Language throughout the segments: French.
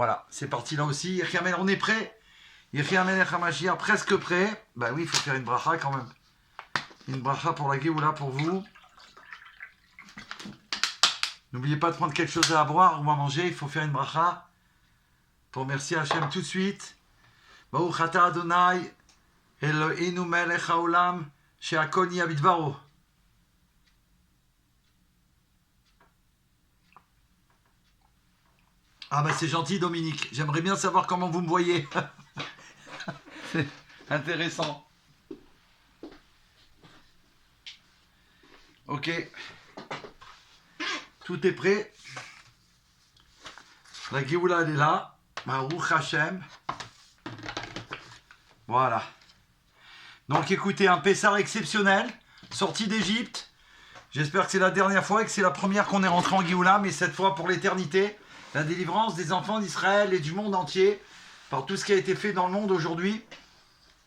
Voilà, c'est parti là aussi. Yirchiamen, on est prêt. Yirchiamen Hamashiach, presque prêt. Bah oui, il faut faire une bracha quand même. Une bracha pour la Géoula pour vous. N'oubliez pas de prendre quelque chose à boire ou à manger. Il faut faire une bracha pour remercier Hachem tout de suite. Baruch ata Adonai Eloheinu melech haolam she'akol niya bidvaro. Ah bah c'est gentil Dominique. J'aimerais bien savoir comment vous me voyez. C'est intéressant. Ok. Tout est prêt. La Géoula elle est là. Baruch Hashem. Voilà. Donc écoutez, un Pessar exceptionnel, sorti d'Égypte. J'espère que c'est la dernière fois et que c'est la première qu'on est rentré en Géoula, mais cette fois pour l'éternité. La délivrance des enfants d'Israël et du monde entier par tout ce qui a été fait dans le monde aujourd'hui.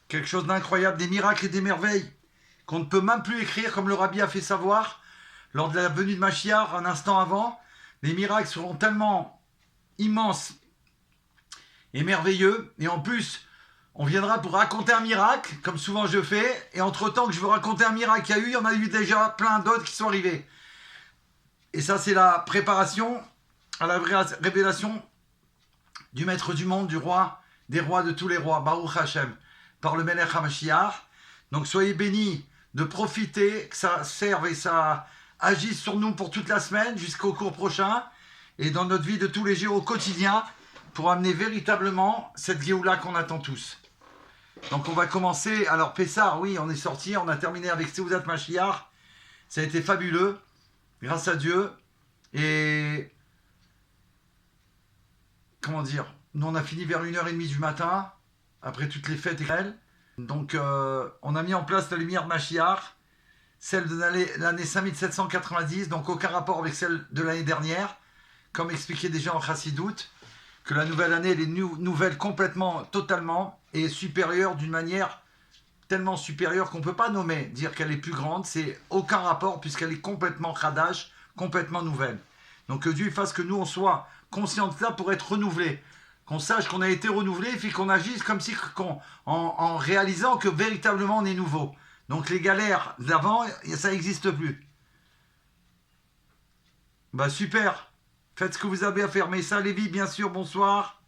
Quelque chose d'incroyable, des miracles et des merveilles qu'on ne peut même plus écrire, comme le Rabbi a fait savoir lors de la venue de Mashiach un instant avant. Les miracles seront tellement immenses et merveilleux. Et en plus, on viendra pour raconter un miracle, comme souvent je fais. Et entre-temps que je veux raconter un miracle qu'il y a eu, il y en a eu déjà plein d'autres qui sont arrivés. Et ça, c'est la préparation à la révélation du maître du monde, du roi, des rois, de tous les rois, Baruch Hashem, par le Melech HaMashiach. Donc soyez bénis de profiter, que ça serve et ça agisse sur nous pour toute la semaine, jusqu'au cours prochain, et dans notre vie de tous les jours au quotidien, pour amener véritablement cette Géoula qu'on attend tous. Donc on va commencer, alors Pessar, oui, on est sorti, on a terminé avec Seudat Mashiach, ça a été fabuleux, grâce à Dieu, et comment dire, nous on a fini vers 1h30 du matin, après toutes les fêtes et elles. Donc on a mis en place la lumière de Mashiach, celle de l'année 5790, donc aucun rapport avec celle de l'année dernière, comme expliqué déjà en Chassidoute, que la nouvelle année elle est nouvelle complètement, totalement, et supérieure d'une manière tellement supérieure qu'on ne peut pas nommer, dire qu'elle est plus grande, c'est aucun rapport puisqu'elle est complètement Khadash, complètement nouvelle. Donc que Dieu fasse que nous on soit conscients de cela pour être renouvelés, qu'on sache qu'on a été renouvelé et puis qu'on agisse comme si en réalisant que véritablement on est nouveau. Donc les galères d'avant, ça n'existe plus. Bah super, faites ce que vous avez à faire. Mais ça, Lévi, bien sûr, bonsoir.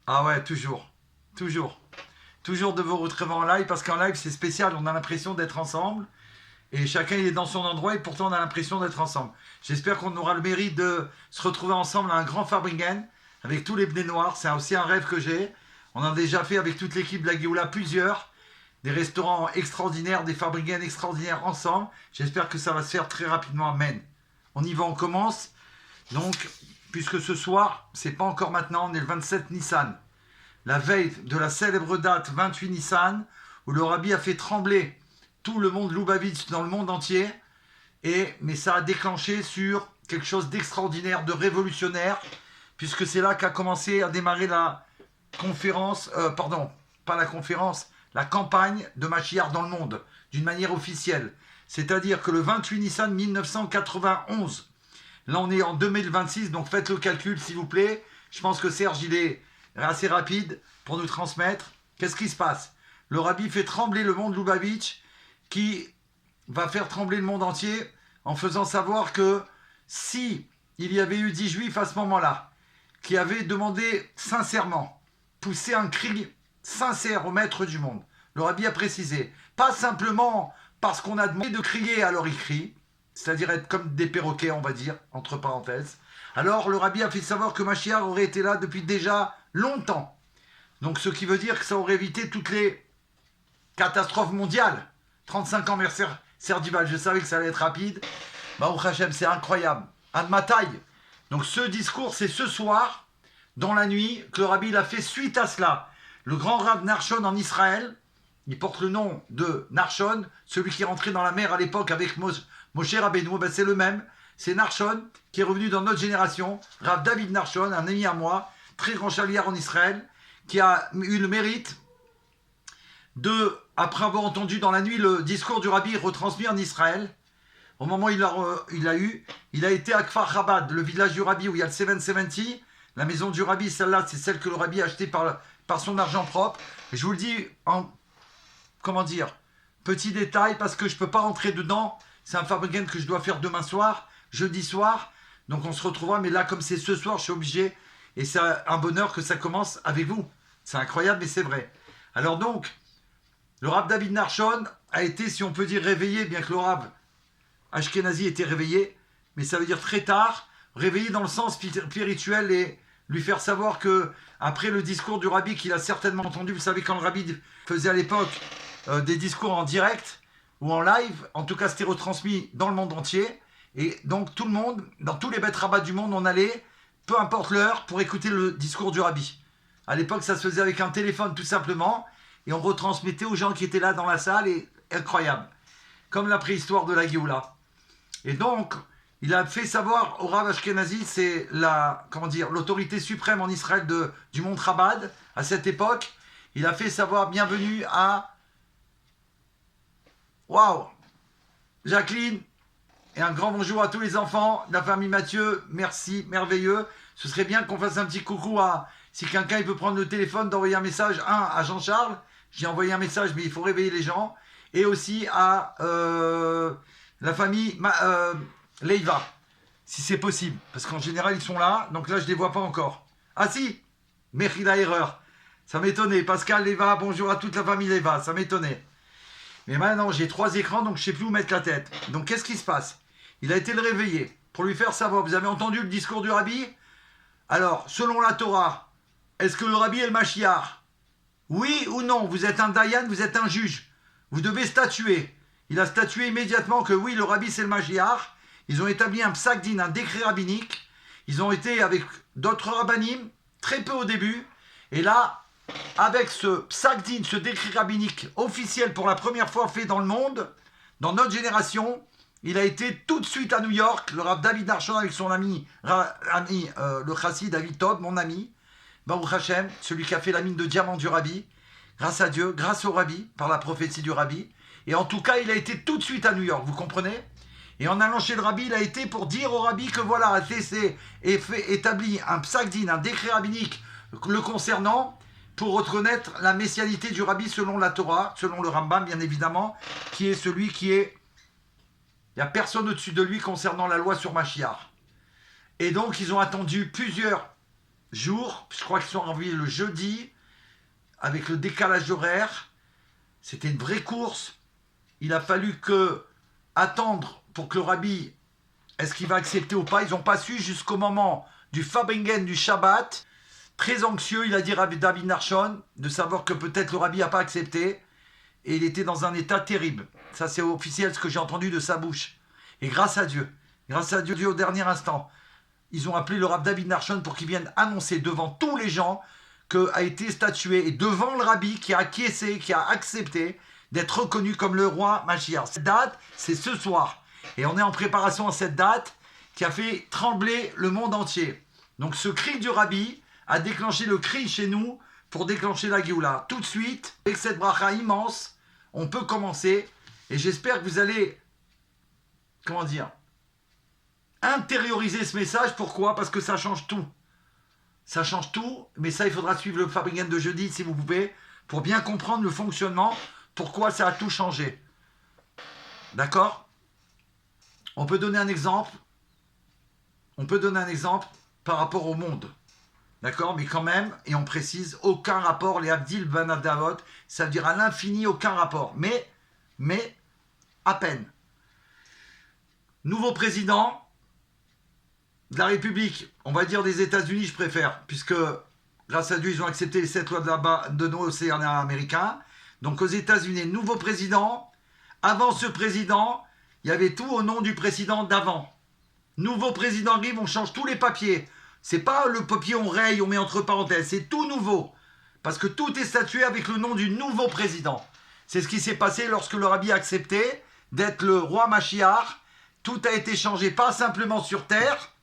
Ah ouais, toujours, toujours. Toujours de vous retrouver en live, parce qu'en live c'est spécial, on a l'impression d'être ensemble. Et chacun il est dans son endroit et pourtant on a l'impression d'être ensemble. J'espère qu'on aura le mérite de se retrouver ensemble à un grand Fabringen avec tous les Bnei Noirs. C'est aussi un rêve que j'ai. On a déjà fait avec toute l'équipe de la Géoula plusieurs. Des restaurants extraordinaires, des Fabringen extraordinaires ensemble. J'espère que ça va se faire très rapidement. Amen. On y va, on commence. Donc, puisque ce soir, c'est pas encore maintenant, on est le 27 Nissan. La veille de la célèbre date 28 Nissan, où le Rabbi a fait trembler tout le monde Lubavitch dans le monde entier, mais ça a déclenché sur quelque chose d'extraordinaire, de révolutionnaire, puisque c'est là qu'a commencé à démarrer la conférence, la campagne de Mashiach dans le monde, d'une manière officielle. C'est-à-dire que le 28 Nissan 1991, là on est en 2026, donc faites le calcul s'il vous plaît. Je pense que Serge il est assez rapide pour nous transmettre. Qu'est-ce qui se passe? Le Rabbi fait trembler le monde Lubavitch, qui va faire trembler le monde entier en faisant savoir que si il y avait eu 10 juifs à ce moment-là qui avaient demandé sincèrement, poussé un cri sincère au maître du monde, le Rabbi a précisé, pas simplement parce qu'on a demandé de crier alors ils crient, c'est-à-dire être comme des perroquets on va dire, entre parenthèses, alors le Rabbi a fait savoir que Mashiach aurait été là depuis déjà longtemps. Donc ce qui veut dire que ça aurait évité toutes les catastrophes mondiales. 35 ans, merci Serdival, je savais que ça allait être rapide. Baruch Hashem, c'est incroyable. À ma taille. Donc ce discours, c'est ce soir, dans la nuit, que le Rabbi l'a fait suite à cela. Le grand Rav Narshon en Israël, il porte le nom de Narshon, celui qui est rentré dans la mer à l'époque avec Moshe Rabbeinu, ben c'est le même. C'est Narshon qui est revenu dans notre génération. Rav David Narshon, un ami à moi, très grand chaliard en Israël, qui a eu le mérite de, après avoir entendu dans la nuit le discours du Rabbi retransmis en Israël, au moment où il a été à Kfar Chabad, le village du Rabbi où il y a le 770. La maison du Rabbi, celle-là, c'est celle que le Rabbi a achetée par son argent propre. Et je vous le dis en, comment dire, petit détail, parce que je ne peux pas rentrer dedans. C'est un Fabringen que je dois faire demain soir, jeudi soir. Donc on se retrouvera, mais là, comme c'est ce soir, je suis obligé. Et c'est un bonheur que ça commence avec vous. C'est incroyable, mais c'est vrai. Alors donc, le Rav David Nachshon a été, si on peut dire, réveillé, bien que le Rav Ashkenazi était réveillé, mais ça veut dire très tard, réveillé dans le sens spirituel et lui faire savoir que, après le discours du Rabbi qu'il a certainement entendu, vous savez, quand le Rabbi faisait à l'époque des discours en direct ou en live, en tout cas c'était retransmis dans le monde entier, et donc tout le monde, dans tous les bêtes rabbats du monde, on allait, peu importe l'heure, pour écouter le discours du Rabbi. À l'époque, ça se faisait avec un téléphone tout simplement, et on retransmettait aux gens qui étaient là dans la salle, et incroyable. Comme la préhistoire de la Géoula. Et donc, il a fait savoir au Rav Ashkenazi, c'est l'autorité suprême en Israël du Mont Chabad, à cette époque. Il a fait savoir bienvenue à Jacqueline, et un grand bonjour à tous les enfants de la famille Mathieu. Merci, merveilleux. Ce serait bien qu'on fasse un petit coucou si quelqu'un il peut prendre le téléphone, d'envoyer un message, à Jean-Charles. J'ai envoyé un message, mais il faut réveiller les gens. Et aussi à la famille Leiva, si c'est possible. Parce qu'en général, ils sont là. Donc là, je ne les vois pas encore. Ah si, Mérida erreur. Ça m'étonnait. Pascal Leiva, bonjour à toute la famille Leiva. Ça m'étonnait. Mais maintenant, j'ai 3 écrans, donc je ne sais plus où mettre la tête. Donc qu'est-ce qui se passe? Il a été le réveiller pour lui faire savoir. Vous avez entendu le discours du Rabbi? Alors, selon la Torah, est-ce que le Rabbi est le Mashiach? Oui ou non? Vous êtes un Dayan, vous êtes un juge. Vous devez statuer. Il a statué immédiatement que oui, le Rabbi c'est le Mashiach. Ils ont établi un psak-din, un décret rabbinique. Ils ont été avec d'autres rabbinim, très peu au début. Et là, avec ce psak-din, ce décret rabbinique officiel pour la première fois fait dans le monde, dans notre génération, il a été tout de suite à New York, le Rav David Nachshon avec son ami, le chassid David Tob, mon ami, Baruch Hashem, celui qui a fait la mine de diamant du Rabbi, grâce à Dieu, grâce au Rabbi, par la prophétie du Rabbi. Et en tout cas, il a été tout de suite à New York, vous comprenez? Et en allant chez le Rabbi, il a été pour dire au Rabbi que voilà, c'est établi un psak-din, un décret rabbinique le concernant, pour reconnaître la messianité du Rabbi selon la Torah, selon le Rambam bien évidemment, qui est celui qui est... Il n'y a personne au-dessus de lui concernant la loi sur Mashiach. Et donc, ils ont attendu plusieurs jours, je crois qu'ils sont envoyés le jeudi, avec le décalage horaire. C'était une vraie course. Il a fallu attendre pour que le Rabbi, est-ce qu'il va accepter ou pas? Ils n'ont pas su jusqu'au moment du Fabringen du Shabbat. Très anxieux, il a dit Rabbi David Nachshon, de savoir que peut-être le Rabbi n'a pas accepté. Et il était dans un état terrible. Ça, c'est officiel ce que j'ai entendu de sa bouche. Et grâce à Dieu au dernier instant, ils ont appelé le Rav David Nachshon pour qu'il vienne annoncer devant tous les gens qu'a été statué, et devant le Rabbi qui a acquiescé, qui a accepté d'être reconnu comme le roi Mashiach. Cette date, c'est ce soir. Et on est en préparation à cette date qui a fait trembler le monde entier. Donc ce cri du Rabbi a déclenché le cri chez nous pour déclencher la Géoula. Tout de suite, avec cette bracha immense, on peut commencer. Et j'espère que vous allez, intérioriser ce message. Pourquoi? Parce que ça change tout. Ça change tout, mais ça, il faudra suivre le Fabringen de jeudi, si vous pouvez, pour bien comprendre le fonctionnement, pourquoi ça a tout changé. D'accord? On peut donner un exemple. Par rapport au monde. D'accord? Mais quand même, et on précise, aucun rapport, les Abdil Banadavot, ça veut dire à l'infini, aucun rapport. Mais, à peine. Nouveau président de la République, on va dire des États-Unis, je préfère, puisque grâce à Dieu, ils ont accepté les 7 lois de l'océan américain. Donc aux États-Unis, nouveau président. Avant ce président, il y avait tout au nom du président d'avant. Nouveau président arrive, on change tous les papiers. C'est pas le papier on raye, on met entre parenthèses, c'est tout nouveau. Parce que tout est statué avec le nom du nouveau président. C'est ce qui s'est passé lorsque le Rabbi a accepté d'être le roi Mashiach. Tout a été changé, pas simplement sur terre,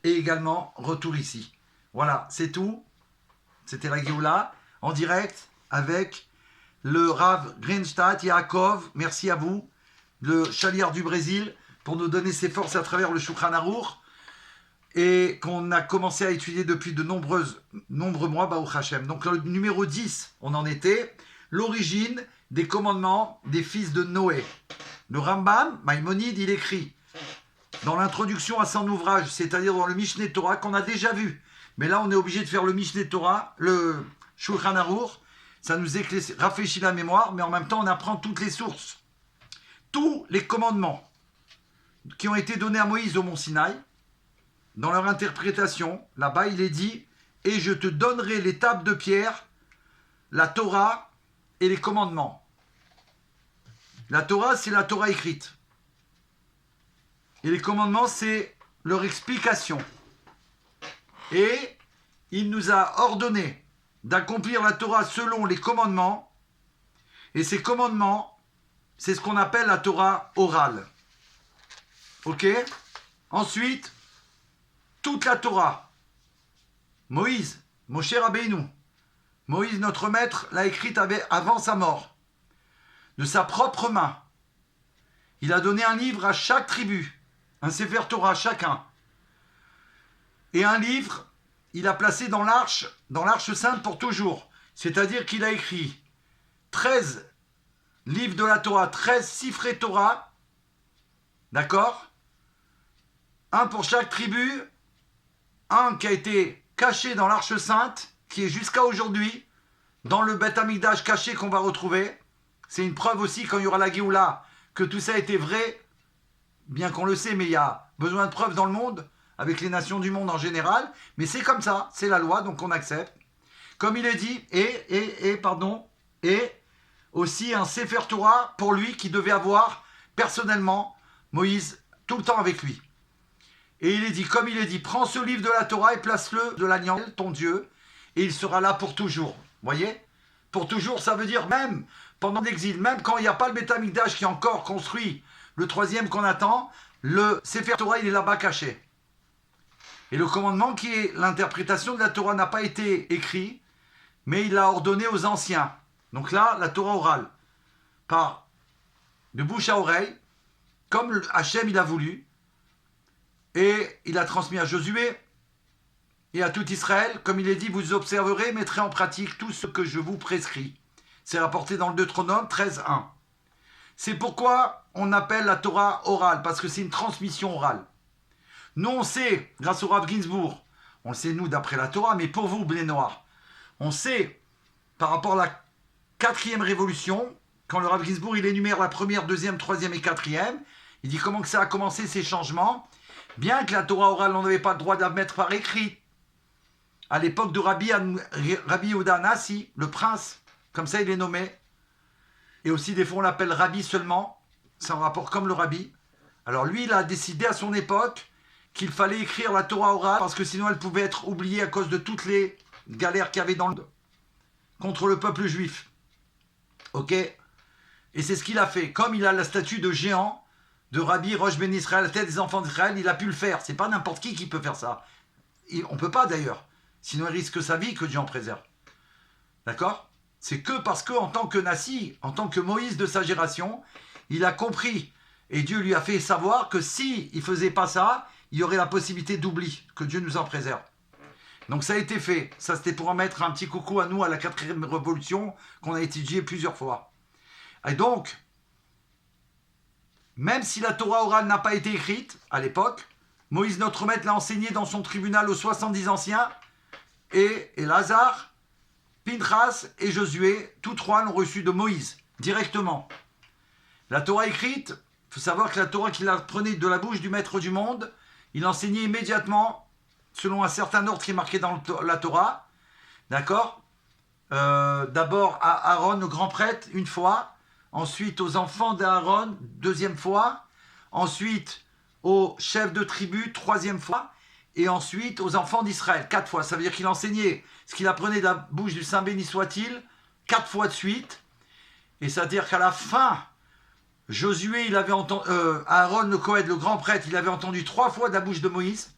et également retour ici. Voilà, c'est tout. C'était la Géoula, en direct, avec le Rav Greenstadt, Yaakov. Merci à vous. le chaliard du Brésil, pour nous donner ses forces à travers le Shulchan Aruch, et qu'on a commencé à étudier depuis de nombreux mois, Baruch Hashem. Donc le numéro 10, on en était, l'origine des commandements des fils de Noé. Le Rambam, Maïmonide, il écrit, dans l'introduction à son ouvrage, c'est-à-dire dans le Mishneh Torah, qu'on a déjà vu, mais là on est obligé de faire le Mishneh Torah, le Shulchan Aruch, ça nous rafraîchit la mémoire, mais en même temps on apprend toutes les sources. Tous les commandements qui ont été donnés à Moïse au mont Sinaï, dans leur interprétation, là-bas, il est dit « Et je te donnerai les tables de pierre, la Torah et les commandements. » La Torah, c'est la Torah écrite. Et les commandements, c'est leur explication. Et il nous a ordonné d'accomplir la Torah selon les commandements. Et ces commandements, c'est ce qu'on appelle la Torah orale. Ok ? Ensuite, toute la Torah, Moïse, Moshe Rabbeinu, Moïse notre maître l'a écrite avant sa mort, de sa propre main. Il a donné un livre à chaque tribu, un Sefer Torah chacun. Et un livre, il a placé dans l'arche sainte pour toujours. C'est-à-dire qu'il a écrit 13 livres de la Torah, 13 Sifrei Torah, d'accord ? Un pour chaque tribu, un qui a été caché dans l'Arche Sainte, qui est jusqu'à aujourd'hui, dans le Beth Amikdash caché qu'on va retrouver. C'est une preuve aussi, quand il y aura la Géoula, que tout ça a été vrai, bien qu'on le sait, mais il y a besoin de preuves dans le monde, avec les nations du monde en général, mais c'est comme ça, c'est la loi, donc on accepte. Comme il est dit, et aussi un Sefer Torah pour lui qui devait avoir personnellement Moïse tout le temps avec lui. Et il est dit, comme il est dit, prends ce livre de la Torah et place-le de l'agneau, ton Dieu, et il sera là pour toujours. Vous voyez ? Pour toujours, ça veut dire même pendant l'exil, même quand il n'y a pas le Beth Amikdash qui est encore construit, le troisième qu'on attend, le Sefer Torah, il est là-bas caché. Et le commandement qui est l'interprétation de la Torah n'a pas été écrit, mais il l'a ordonné aux anciens. Donc là, la Torah orale, de bouche à oreille, comme Hachem il a voulu, et il a transmis à Josué et à tout Israël, comme il est dit, vous observerez, mettrez en pratique tout ce que je vous prescris. C'est rapporté dans le Deutéronome 13.1. C'est pourquoi on appelle la Torah orale, parce que c'est une transmission orale. Nous, on sait, grâce au Rav Ginsburg, on le sait nous d'après la Torah, mais pour vous, Bnei Noir, on sait, par rapport à la 4e révolution, quand le Rav Ginsburg, il énumère la 1ère, 2e, 3e et 4e, il dit comment que ça a commencé ces changements, bien que la Torah orale, on n'avait pas le droit de la mettre par écrit. À l'époque de Rabbi Yehuda Hanassi, le prince, comme ça il est nommé, et aussi des fois on l'appelle Rabbi seulement, c'est un rapport comme le Rabbi. Alors lui, il a décidé à son époque qu'il fallait écrire la Torah orale, parce que sinon elle pouvait être oubliée à cause de toutes les galères qu'il y avait dans le monde, contre le peuple juif. Ok ? Et c'est ce qu'il a fait. Comme il a la statue de géant, de Rabbi Rosh Ben Israël, la tête des enfants d'Israël, il a pu le faire. C'est pas n'importe qui peut faire ça. Et on peut pas d'ailleurs. Sinon il risque sa vie, que Dieu en préserve. D'accord ? C'est que parce que en tant que Nassi, en tant que Moïse de sa génération, il a compris. Et Dieu lui a fait savoir que si il faisait pas ça, il y aurait la possibilité d'oubli. Que Dieu nous en préserve. Donc ça a été fait. Ça c'était pour en mettre un petit coucou à nous à la 4e révolution qu'on a étudié plusieurs fois. Et donc, même si la Torah orale n'a pas été écrite à l'époque, Moïse notre maître l'a enseigné dans son tribunal aux 70 anciens, et Lazare, Pinchas et Josué, tous trois l'ont reçu de Moïse, directement. La Torah écrite, il faut savoir que la Torah qu'il apprenait de la bouche du maître du monde, il enseignait immédiatement, selon un certain ordre qui est marqué dans la Torah, d'accord ? D'abord à Aaron, le grand prêtre, une fois, ensuite aux enfants d'Aaron, deuxième fois, ensuite aux chefs de tribu, troisième fois, et ensuite aux enfants d'Israël, 4 fois. Ça veut dire qu'il enseignait ce qu'il apprenait de la bouche du Saint béni soit-il, 4 fois de suite, et c'est-à-dire qu'à la fin, Josué, il avait entendu, Aaron le Kohen, le grand prêtre, il avait entendu 3 fois de la bouche de Moïse.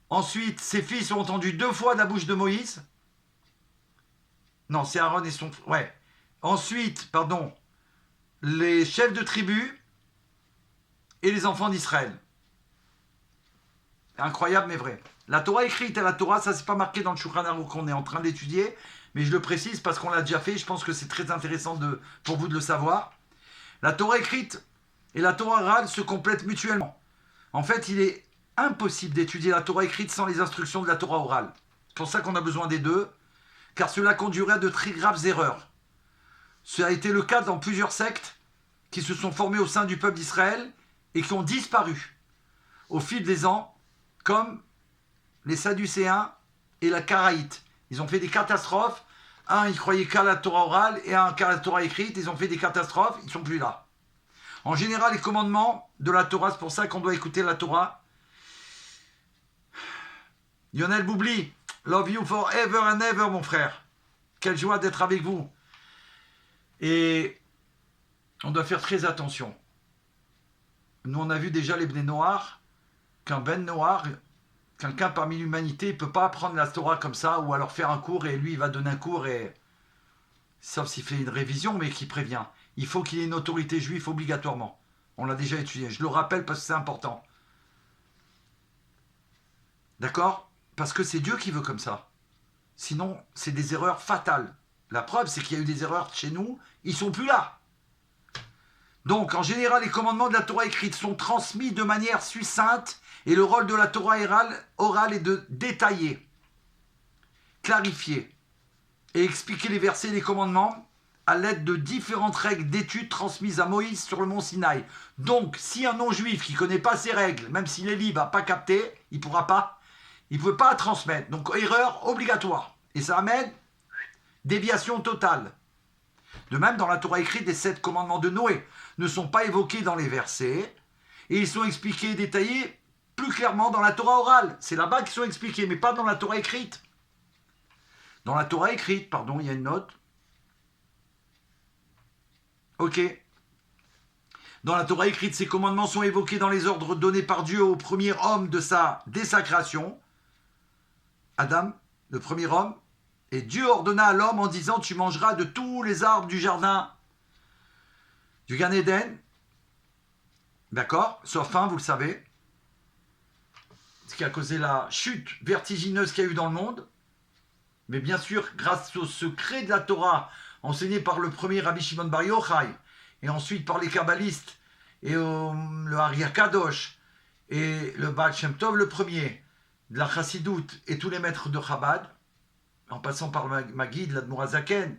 Ensuite, ses fils ont entendu 2 fois de la bouche de Moïse. Non, c'est Aaron et son... Ouais. Ensuite, pardon, les chefs de tribu et les enfants d'Israël. Incroyable mais vrai. La Torah écrite et la Torah, ça c'est pas marqué dans le Shulchan Aruch qu'on est en train d'étudier, mais je le précise parce qu'on l'a déjà fait, je pense que c'est très intéressant pour vous de le savoir. La Torah écrite et la Torah orale se complètent mutuellement. En fait, il est impossible d'étudier la Torah écrite sans les instructions de la Torah orale. C'est pour ça qu'on a besoin des deux, car cela conduirait à de très graves erreurs. Ça a été le cas dans plusieurs sectes qui se sont formées au sein du peuple d'Israël et qui ont disparu au fil des ans, comme les Sadducéens et la Karaïte. Ils ont fait des catastrophes. Un, ils croyaient qu'à la Torah orale et un qu'à la Torah écrite. Ils ont fait des catastrophes, ils ne sont plus là. En général, les commandements de la Torah, c'est pour ça qu'on doit écouter la Torah. Lionel Boubli, love you forever and ever, mon frère. Quelle joie d'être avec vous. Et on doit faire très attention. Nous, on a vu déjà les Bnei Noach, qu'un Ben Noach, quelqu'un parmi l'humanité, il ne peut pas apprendre la Torah comme ça, ou alors faire un cours et lui, il va donner un cours, et sauf s'il fait une révision, mais qui prévient. Il faut qu'il y ait une autorité juive obligatoirement. On l'a déjà étudié. Je le rappelle parce que c'est important. D'accord? Parce que c'est Dieu qui veut comme ça. Sinon, c'est des erreurs fatales. La preuve, c'est qu'il y a eu des erreurs chez nous. Ils ne sont plus là. Donc, en général, les commandements de la Torah écrite sont transmis de manière succincte et le rôle de la Torah orale est de détailler, clarifier et expliquer les versets et les commandements à l'aide de différentes règles d'études transmises à Moïse sur le mont Sinaï. Donc, si un non-juif qui ne connaît pas ces règles, même s'il est libre, n'a pas capté, il ne peut pas transmettre. Donc, erreur obligatoire. Et ça amène déviation totale. De même, dans la Torah écrite, les 7 commandements de Noé ne sont pas évoqués dans les versets et ils sont expliqués et détaillés plus clairement dans la Torah orale. C'est là-bas qu'ils sont expliqués, mais pas dans la Torah écrite. Dans la Torah écrite, pardon, il y a une note. Ok. Dans la Torah écrite, ces commandements sont évoqués dans les ordres donnés par Dieu au premier homme dès sa création, Adam, le premier homme. Et Dieu ordonna à l'homme en disant « Tu mangeras de tous les arbres du jardin du Gan Eden. » D'accord? Sauf un, vous le savez. Ce qui a causé la chute vertigineuse qu'il y a eu dans le monde. Mais bien sûr, grâce au secret de la Torah, enseigné par le premier Rabbi Shimon Bar Yochai, et ensuite par les kabbalistes, et le Ari Kadosh, et le Baal Shem Tov, le premier, de la Chassidoute, et tous les maîtres de Chabad, en passant par ma guide, l'Admor Hazaken,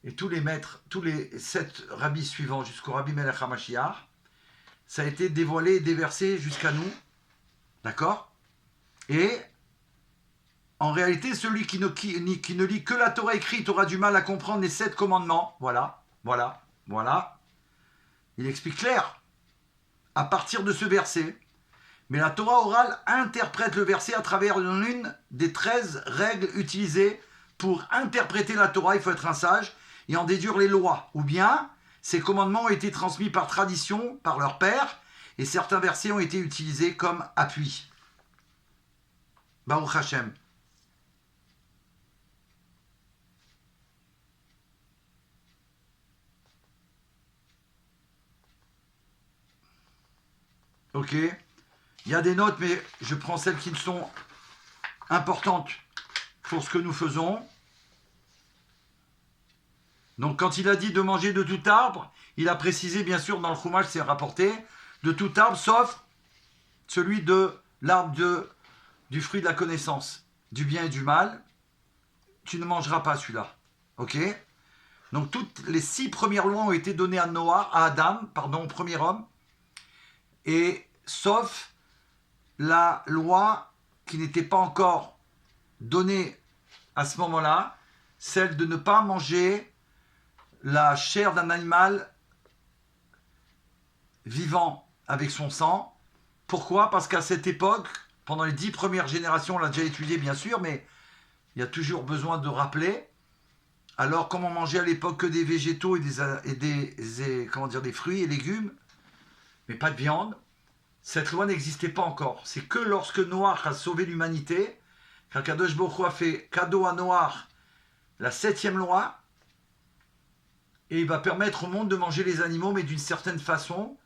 et tous les maîtres, tous les 7 rabbis suivants jusqu'au Rabbi Melech HaMashiach, ça a été dévoilé et déversé jusqu'à nous. D'accord? Et en réalité, celui qui ne lit que la Torah écrite aura du mal à comprendre les 7 commandements. Voilà. Il explique clair à partir de ce verset. Mais la Torah orale interprète le verset à travers l'une des 13 règles utilisées pour interpréter la Torah. Il faut être un sage et en déduire les lois. Ou bien, ces commandements ont été transmis par tradition, par leur père, et certains versets ont été utilisés comme appui. Baruch Hashem. Ok. Il y a des notes, mais je prends celles qui sont importantes pour ce que nous faisons. Donc, quand il a dit de manger de tout arbre, il a précisé, bien sûr, dans le Chumash, c'est rapporté, de tout arbre, sauf celui de l'arbre du fruit de la connaissance, du bien et du mal. Tu ne mangeras pas celui-là. Ok? Donc, toutes les 6 premières lois ont été données à Adam, au premier homme, et sauf la loi qui n'était pas encore donnée à ce moment-là, celle de ne pas manger la chair d'un animal vivant avec son sang. Pourquoi? Parce qu'à cette époque, pendant les 10 premières générations, on l'a déjà étudié bien sûr, mais il y a toujours besoin de rappeler. Alors, comme on mangeait à l'époque que des végétaux et des fruits et légumes, mais pas de viande, cette loi n'existait pas encore. C'est que lorsque Noach a sauvé l'humanité, qu'Akadosh Baruch Hu a fait cadeau à Noach la 7e loi, et il va permettre au monde de manger les animaux, mais d'une certaine façon.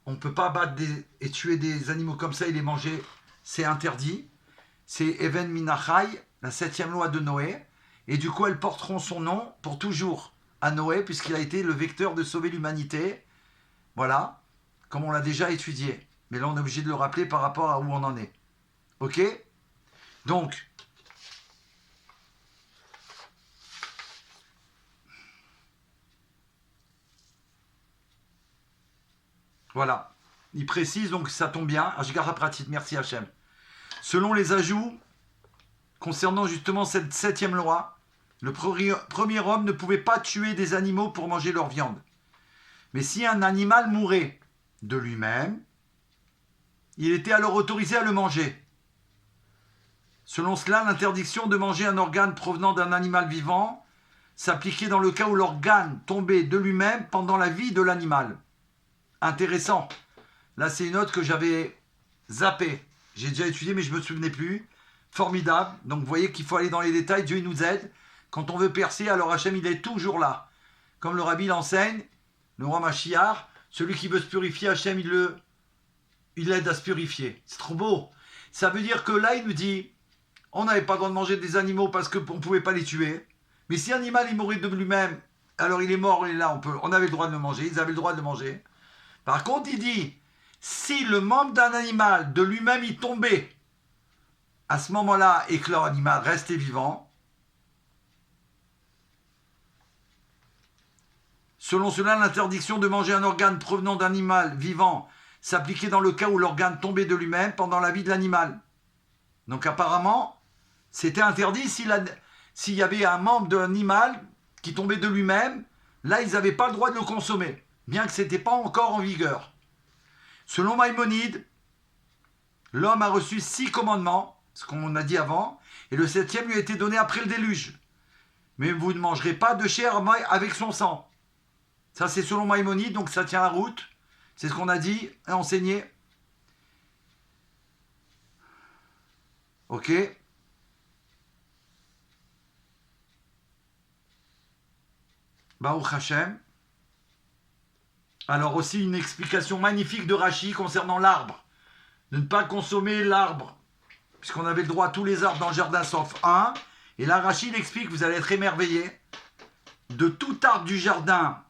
On ne peut pas battre et tuer des animaux comme ça et les manger, c'est interdit. C'est Even Minachai, la 7e loi de Noé, et du coup elles porteront son nom pour toujours à Noé, puisqu'il a été le vecteur de sauver l'humanité. Voilà, comme on l'a déjà étudié. Mais là on est obligé de le rappeler par rapport à où on en est. Ok? Donc, voilà. Il précise, donc ça tombe bien. Ashgar Pratit, merci Hachem. Selon les ajouts, concernant justement cette 7e loi, le premier homme ne pouvait pas tuer des animaux pour manger leur viande. Mais si un animal mourait de lui-même, il était alors autorisé à le manger. Selon cela, l'interdiction de manger un organe provenant d'un animal vivant s'appliquait dans le cas où l'organe tombait de lui-même pendant la vie de l'animal. Intéressant. Là, c'est une note que j'avais zappée. J'ai déjà étudié, mais je ne me souvenais plus. Formidable. Donc, vous voyez qu'il faut aller dans les détails. Dieu il nous aide. Quand on veut percer, alors Hachem, il est toujours là. Comme le Rabbi l'enseigne, le roi Mashiach, celui qui veut se purifier, Hachem, il aide à se purifier. C'est trop beau. Ça veut dire que là, il nous dit, on n'avait pas le droit de manger des animaux parce qu'on ne pouvait pas les tuer. Mais si un animal, il mourait de lui-même, alors il est mort, il est là, on avait le droit de le manger. Ils avaient le droit de le manger. Par contre, il dit, si le membre d'un animal, de lui-même, il tombait, à ce moment-là, et que leur animal restait vivant, selon cela, l'interdiction de manger un organe provenant d'un animal vivant s'appliquait dans le cas où l'organe tombait de lui-même pendant la vie de l'animal. Donc apparemment, c'était interdit s'il y avait un membre d'un animal qui tombait de lui-même, là, ils n'avaient pas le droit de le consommer, bien que ce n'était pas encore en vigueur. Selon Maïmonide, l'homme a reçu 6 commandements, ce qu'on a dit avant, et le 7e lui a été donné après le déluge. Mais vous ne mangerez pas de chair avec son sang. Ça, c'est selon Maïmonide, donc ça tient la route. C'est ce qu'on a dit et enseigné. Ok. Baruch Hashem. Alors aussi une explication magnifique de Rashi concernant l'arbre. De ne pas consommer l'arbre, puisqu'on avait le droit à tous les arbres dans le jardin sauf un. Et là, Rashi explique, vous allez être émerveillés, de tout arbre du jardin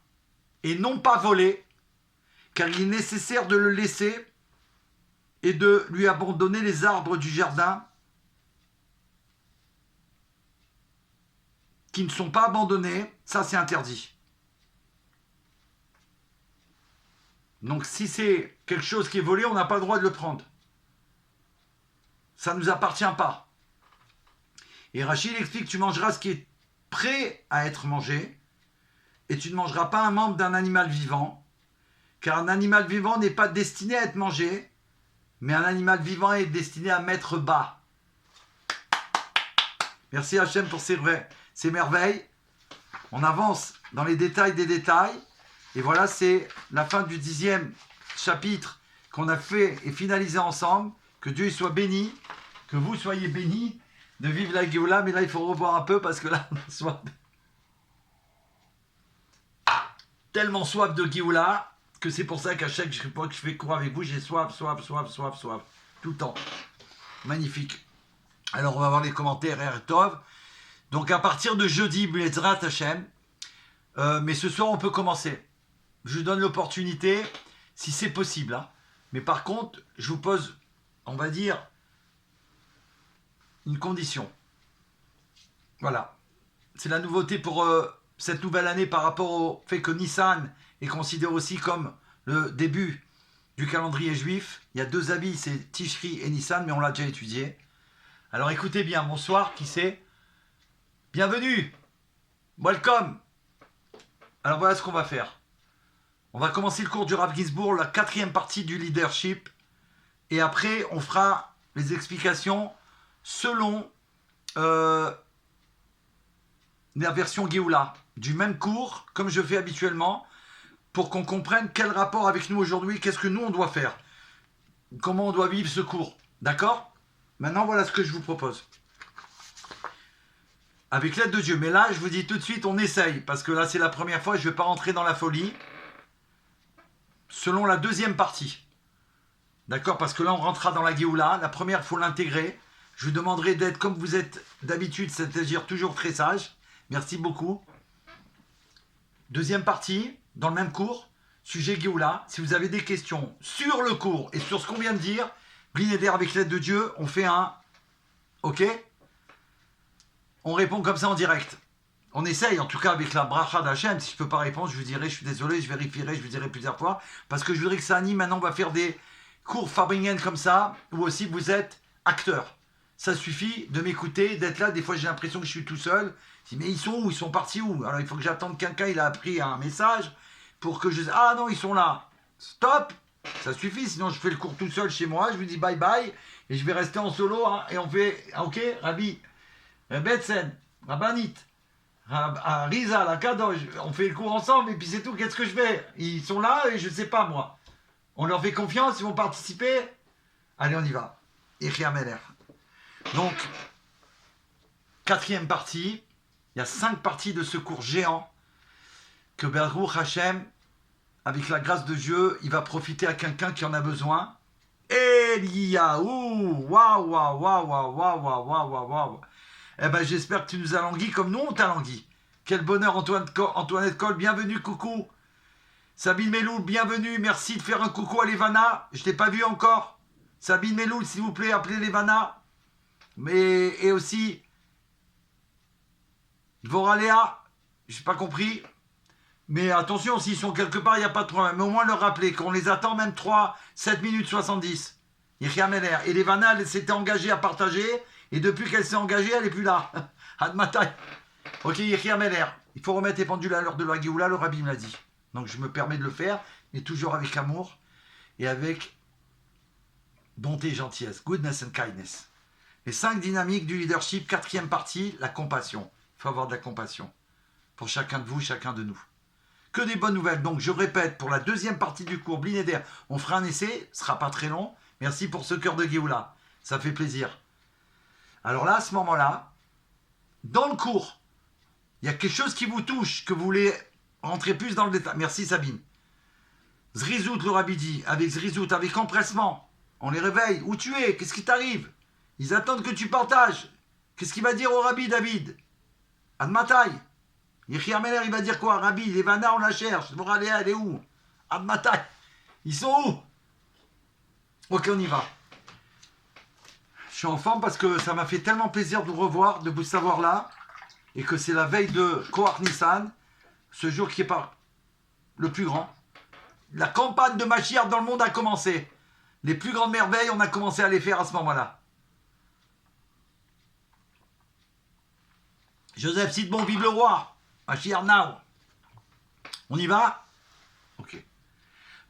et non pas voler, car il est nécessaire de le laisser et de lui abandonner les arbres du jardin qui ne sont pas abandonnés, ça c'est interdit. Donc si c'est quelque chose qui est volé, on n'a pas le droit de le prendre. Ça ne nous appartient pas. Et Rachid explique, tu mangeras ce qui est prêt à être mangé, et tu ne mangeras pas un membre d'un animal vivant, car un animal vivant n'est pas destiné à être mangé, mais un animal vivant est destiné à mettre bas. Merci Hachem pour ces merveilles. On avance dans les détails des détails. Et voilà, c'est la fin du 10e chapitre qu'on a fait et finalisé ensemble. Que Dieu soit béni, que vous soyez bénis de vivre la Géoula. Mais là, il faut revoir un peu parce que là, on a soif. Tellement soif de Géoula que c'est pour ça qu'à chaque fois que je fais cours avec vous, j'ai soif. Tout le temps. Magnifique. Alors, on va voir les commentaires Tov. Donc, à partir de jeudi, B'ezrat Hashem. Mais ce soir, on peut commencer. Je vous donne l'opportunité, si c'est possible. Hein. Mais par contre, je vous pose, on va dire, une condition. Voilà. C'est la nouveauté pour cette nouvelle année par rapport au fait que Nissan est considéré aussi comme le début du calendrier juif. Il y a 2 habits, c'est Tishri et Nissan, mais on l'a déjà étudié. Alors écoutez bien, bonsoir, qui c'est? Bienvenue. Welcome. Alors voilà ce qu'on va faire. On va commencer le cours du Rav Ginsburg, la 4e partie du leadership. Et après, on fera les explications selon la version Géoula. Du même cours, comme je fais habituellement, pour qu'on comprenne quel rapport avec nous aujourd'hui, qu'est-ce que nous on doit faire. Comment on doit vivre ce cours. D'accord? Maintenant, voilà ce que je vous propose. Avec l'aide de Dieu. Mais là, je vous dis tout de suite, on essaye. Parce que là, c'est la première fois, je ne vais pas rentrer dans la folie. Selon la deuxième partie. D'accord? Parce que là, on rentrera dans la Géoula. La première, il faut l'intégrer. Je vous demanderai d'être comme vous êtes d'habitude, c'est-à-dire toujours très sage. Merci beaucoup. Deuxième partie, dans le même cours, sujet Géoula. Si vous avez des questions sur le cours et sur ce qu'on vient de dire, Blinéder, avec l'aide de Dieu, on fait un... Ok? On répond comme ça en direct. On essaye, en tout cas avec la bracha d'Hachem. Si je ne peux pas répondre, je vous dirai, je suis désolé, je vérifierai, je vous dirai plusieurs fois. Parce que je voudrais que ça anime. Maintenant, on va faire des cours Farbringen comme ça, où aussi vous êtes acteur. Ça suffit de m'écouter, d'être là. Des fois, j'ai l'impression que je suis tout seul. Je dis, mais ils sont où? Ils sont partis où? Alors, il faut que j'attende quelqu'un, il a appris un message pour que je... Ah non, ils sont là. Stop! Ça suffit, sinon je fais le cours tout seul chez moi. Je vous dis bye bye. Et je vais rester en solo. Hein, et on fait... Ok, Rabbi Betsen, Rabbanit, Riza, la Kadosh. On fait le cours ensemble et puis c'est tout. Qu'est-ce que je fais? Ils sont là et je ne sais pas, moi. On leur fait confiance, ils vont participer. Allez, on y va. Echia Meler. Donc, quatrième partie, il y a 5 parties de ce cours géant que Baruch Hashem, avec la grâce de Dieu, il va profiter à quelqu'un qui en a besoin. Eliyahu, waouh, waouh, waouh, waouh, waouh, waouh, waouh, waouh. Eh ben, j'espère que tu nous as languis comme nous on t'a langui. Quel bonheur, Antoinette Cole, bienvenue, coucou. Sabine Meloul, bienvenue, merci de faire un coucou à Levana. Je ne t'ai pas vu encore. Sabine Meloul, s'il vous plaît, appelez Levana. Et aussi, Dvoraléa, je n'ai pas compris. Mais attention, s'ils sont quelque part, il n'y a pas de problème. Mais au moins leur rappeler qu'on les attend même 7 minutes 70. Yechia Meler. Et Levana, elle s'était engagée à partager. Et depuis qu'elle s'est engagée, elle n'est plus là. Admatai. Ok, Yechia Meler. Il faut remettre les pendules à l'heure de la Géoula, le Rabbi me l'a dit. Donc je me permets de le faire, mais toujours avec amour et avec bonté et gentillesse. Goodness and kindness. Les 5 dynamiques du leadership, 4e partie, la compassion. Il faut avoir de la compassion pour chacun de vous, chacun de nous. Que des bonnes nouvelles. Donc je répète, pour la 2e partie du cours Blinéder, on fera un essai, ce ne sera pas très long. Merci pour ce cœur de Géoula, ça fait plaisir. Alors là, à ce moment-là, dans le cours, il y a quelque chose qui vous touche, que vous voulez rentrer plus dans le détail. Merci Sabine. Zrizout, le Rabbi dit, avec Zrizout, avec empressement. On les réveille. Où tu es? Qu'est-ce qui t'arrive? Ils attendent que tu partages. Qu'est-ce qu'il va dire au Rabbi David? Admatai. Yechia Meler, il va dire quoi? Rabbi, Levana, on la cherche. Moraléa, elle est où? Admatai. Ils sont où? Ok, on y va. Je suis en forme parce que ça m'a fait tellement plaisir de vous revoir, de vous savoir là. Et que c'est la veille de Kohar Nissan. Ce jour qui est pas le plus grand. La campagne de Mashiach dans le monde a commencé. Les plus grandes merveilles, on a commencé à les faire à ce moment-là. Joseph Sidbon, vive le roi. Mashiach now. On y va? Ok.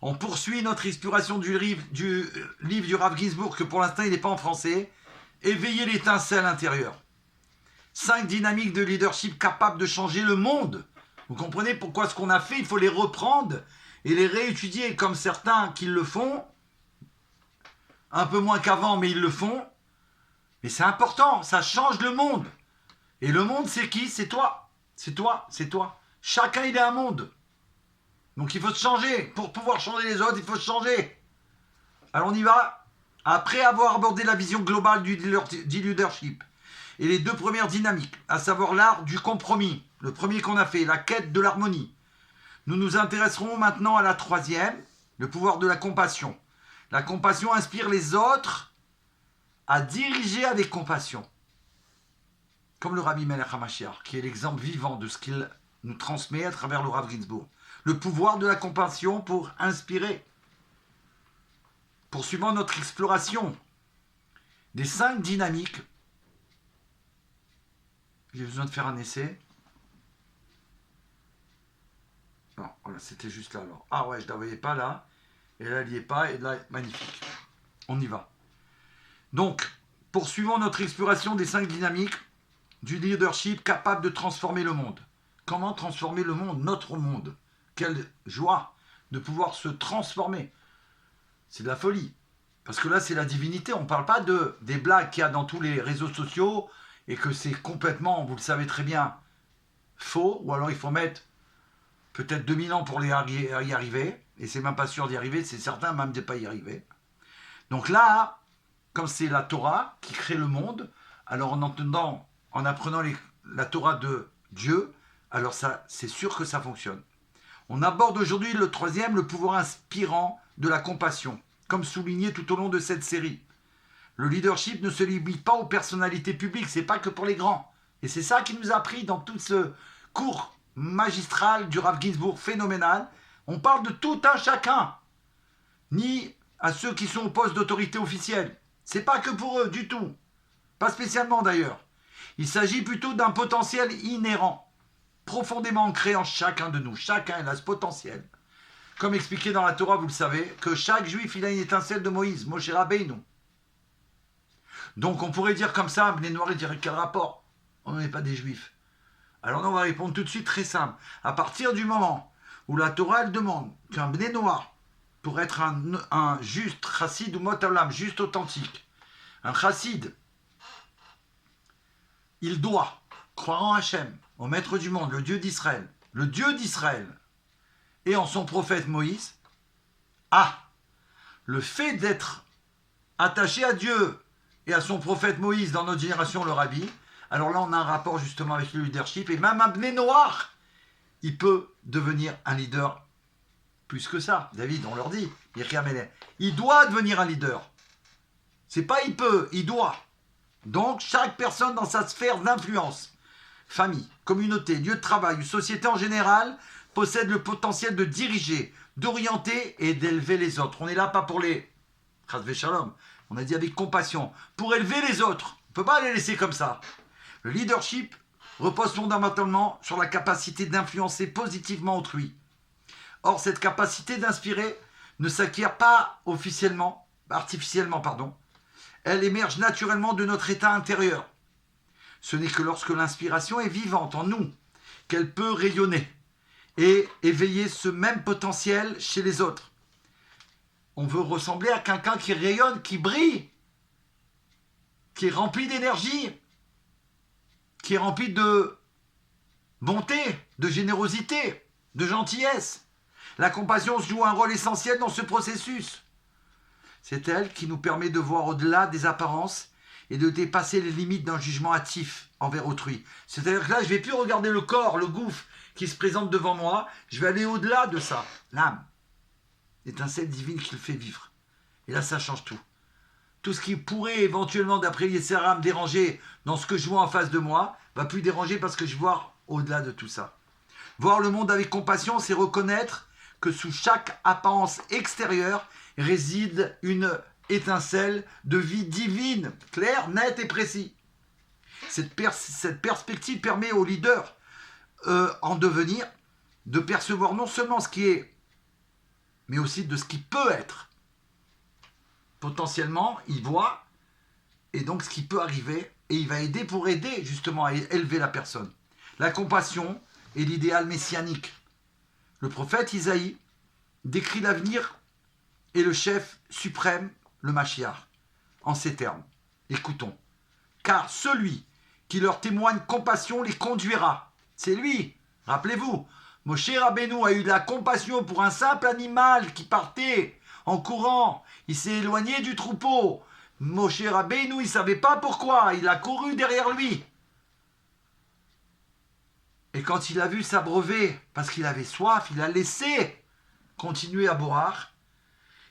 On poursuit notre exploration du livre du Rav Ginsburg, que pour l'instant il n'est pas en français. Éveiller l'étincelle intérieure. 5 dynamiques de leadership capables de changer le monde. Vous comprenez pourquoi ce qu'on a fait, il faut les reprendre et les réétudier comme certains qui le font. Un peu moins qu'avant, mais ils le font. Mais c'est important, ça change le monde. Et le monde, c'est qui? C'est toi. C'est toi, c'est toi. Chacun, il est un monde. Donc il faut se changer. Pour pouvoir changer les autres, il faut se changer. Alors on y va. Après avoir abordé la vision globale du leadership et les 2 premières dynamiques, à savoir l'art du compromis, le premier qu'on a fait, la quête de l'harmonie, nous nous intéresserons maintenant à la 3e, le pouvoir de la compassion. La compassion inspire les autres à diriger avec compassion. Comme le Rabbi Melech HaMashiach, qui est l'exemple vivant de ce qu'il nous transmet à travers le Rav Ginsburg. Le pouvoir de la compassion pour inspirer. Poursuivant notre exploration des 5 dynamiques. J'ai besoin de faire un essai. Non, voilà, c'était juste là alors. Ah ouais, je ne la voyais pas là. Et là, elle n'y est pas. Et là, magnifique. On y va. Donc, poursuivons notre exploration des 5 dynamiques du leadership capable de transformer le monde. Comment transformer le monde, notre monde? Quelle joie de pouvoir se transformer. C'est de la folie. Parce que là, c'est la divinité. On ne parle pas des blagues qu'il y a dans tous les réseaux sociaux et que c'est complètement, vous le savez très bien, faux, ou alors il faut mettre peut-être 2000 ans pour y arriver, et c'est même pas sûr d'y arriver, c'est certain même de pas y arriver. Donc là, comme c'est la Torah qui crée le monde, alors en apprenant la Torah de Dieu, alors ça, c'est sûr que ça fonctionne. On aborde aujourd'hui le troisième, le pouvoir inspirant de la compassion, comme souligné tout au long de cette série. Le leadership ne se limite pas aux personnalités publiques, c'est pas que pour les grands. Et c'est ça qui nous a pris dans tout ce cours magistral du Rav Ginsburg phénoménal. On parle de tout un chacun, ni à ceux qui sont au poste d'autorité officielle. C'est pas que pour eux du tout, pas spécialement d'ailleurs. Il s'agit plutôt d'un potentiel inhérent, profondément ancré en chacun de nous. Chacun a ce potentiel. Comme expliqué dans la Torah, vous le savez, que chaque juif il a une étincelle de Moïse, Moshe Rabbeinu. Donc on pourrait dire comme ça, les Noirs ils diraient quel rapport? On n'est pas des juifs. Alors on va répondre tout de suite très simple. À partir du moment où la Torah elle demande qu'un Bné Noir, pour être un juste chassid ou motalam, juste authentique, un chassid, il doit croire en Hachem, au maître du monde, le Dieu d'Israël, et en son prophète Moïse. Le fait d'être attaché à Dieu et à son prophète Moïse dans notre génération, le Rabbi, alors là on a un rapport justement avec le leadership, et même un Bné Noir, il peut devenir un leader plus que ça. David, on leur dit, il doit devenir un leader. C'est pas il peut, il doit. Donc chaque personne dans sa sphère d'influence, famille, communauté, lieu de travail ou société en général, possède le potentiel de diriger, d'orienter et d'élever les autres. On n'est là pas pour les Chasvé Shalom, on a dit avec compassion, pour élever les autres. On ne peut pas les laisser comme ça. Le leadership repose fondamentalement sur la capacité d'influencer positivement autrui. Or, cette capacité d'inspirer ne s'acquiert pas artificiellement. Elle émerge naturellement de notre état intérieur. Ce n'est que lorsque l'inspiration est vivante en nous qu'elle peut rayonner et éveiller ce même potentiel chez les autres. On veut ressembler à quelqu'un qui rayonne, qui brille, qui est rempli d'énergie, qui est rempli de bonté, de générosité, de gentillesse. La compassion joue un rôle essentiel dans ce processus. C'est elle qui nous permet de voir au-delà des apparences et de dépasser les limites d'un jugement hâtif envers autrui. C'est-à-dire que là, je ne vais plus regarder le corps, le gouffre qui se présente devant moi, je vais aller au-delà de ça. L'âme, l'étincelle divine qui le fait vivre. Et là, ça change tout. Tout ce qui pourrait éventuellement, d'après Yetzer, me déranger dans ce que je vois en face de moi, va plus déranger parce que je vois au-delà de tout ça. Voir le monde avec compassion, c'est reconnaître que sous chaque apparence extérieure réside une étincelle de vie divine, claire, nette et précis. Cette perspective permet aux leaders en devenir de percevoir non seulement ce qui est, mais aussi de ce qui peut être. Potentiellement, il voit, et donc ce qui peut arriver, et il va aider pour aider justement à élever la personne. La compassion est l'idéal messianique. Le prophète Isaïe décrit l'avenir et le chef suprême, le Mashiach, en ces termes. Écoutons. Car celui qui leur témoigne compassion les conduira. C'est lui. Rappelez-vous, Moshe Rabbeinu a eu de la compassion pour un simple animal qui partait en courant. Il s'est éloigné du troupeau. Moshe Rabbeinu, il ne savait pas pourquoi. Il a couru derrière lui. Et quand il a vu s'abreuver, parce qu'il avait soif, il a laissé continuer à boire.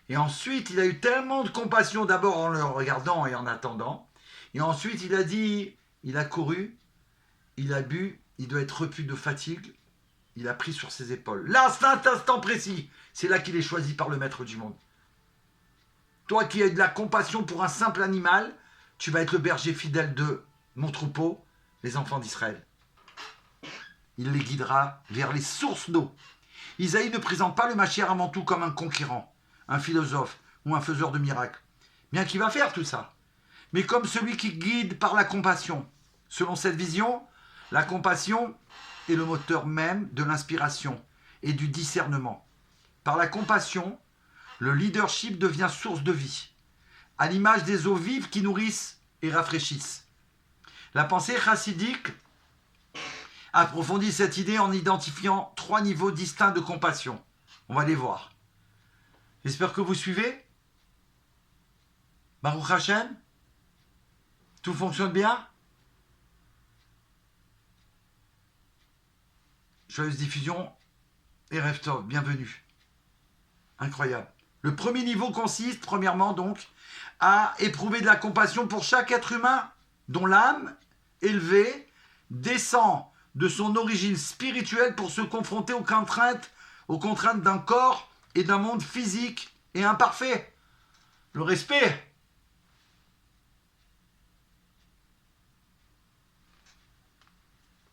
Et ensuite, il a eu tellement de compassion, d'abord en le regardant et en attendant. Et ensuite, il a dit, il a couru, il a bu, il doit être repu de fatigue. Il a pris sur ses épaules. Là, cet instant précis, c'est là qu'il est choisi par le maître du monde. Toi qui as de la compassion pour un simple animal, tu vas être le berger fidèle de mon troupeau, les enfants d'Israël. Il les guidera vers les sources d'eau. Isaïe ne présente pas le Mashiach avant tout comme un conquérant, un philosophe ou un faiseur de miracles. Bien qu'il va faire tout ça, mais comme celui qui guide par la compassion. Selon cette vision, la compassion est le moteur même de l'inspiration et du discernement. Par la compassion, le leadership devient source de vie, à l'image des eaux vives qui nourrissent et rafraîchissent. La pensée chassidique approfondit cette idée en identifiant 3 niveaux distincts de compassion. On va les voir. J'espère que vous suivez. Baruch Hashem. Tout fonctionne bien. Joyeuse diffusion et Erev Tov, bienvenue. Incroyable. Le premier niveau consiste, premièrement donc, à éprouver de la compassion pour chaque être humain dont l'âme élevée descend de son origine spirituelle pour se confronter aux contraintes d'un corps et d'un monde physique et imparfait. Le respect.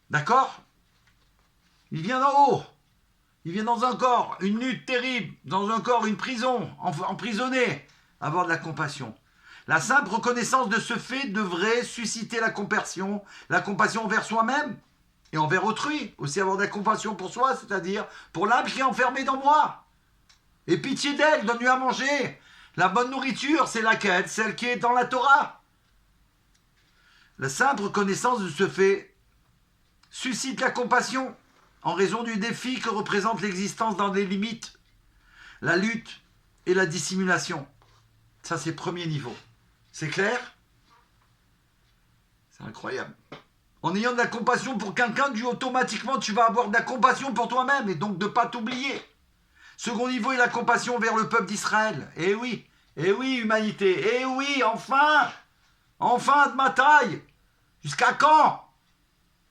D'accord? Il vient d'en haut. Il vient dans un corps, une lutte terrible, dans un corps, une prison, emprisonné. Avoir de la compassion. La simple reconnaissance de ce fait devrait susciter la compassion envers soi-même et envers autrui. Aussi avoir de la compassion pour soi, c'est-à-dire pour l'âme qui est enfermée dans moi. Et pitié d'elle, donne-lui à manger. La bonne nourriture, c'est laquelle? Celle qui est dans la Torah. La simple reconnaissance de ce fait suscite la compassion en raison du défi que représente l'existence dans les limites, la lutte et la dissimulation. Ça, c'est le premier niveau. C'est clair? C'est incroyable. En ayant de la compassion pour quelqu'un, automatiquement, tu vas avoir de la compassion pour toi-même et donc de ne pas t'oublier. Second niveau est la compassion vers le peuple d'Israël. Eh oui, humanité. Eh oui, enfin de ma taille. Jusqu'à quand?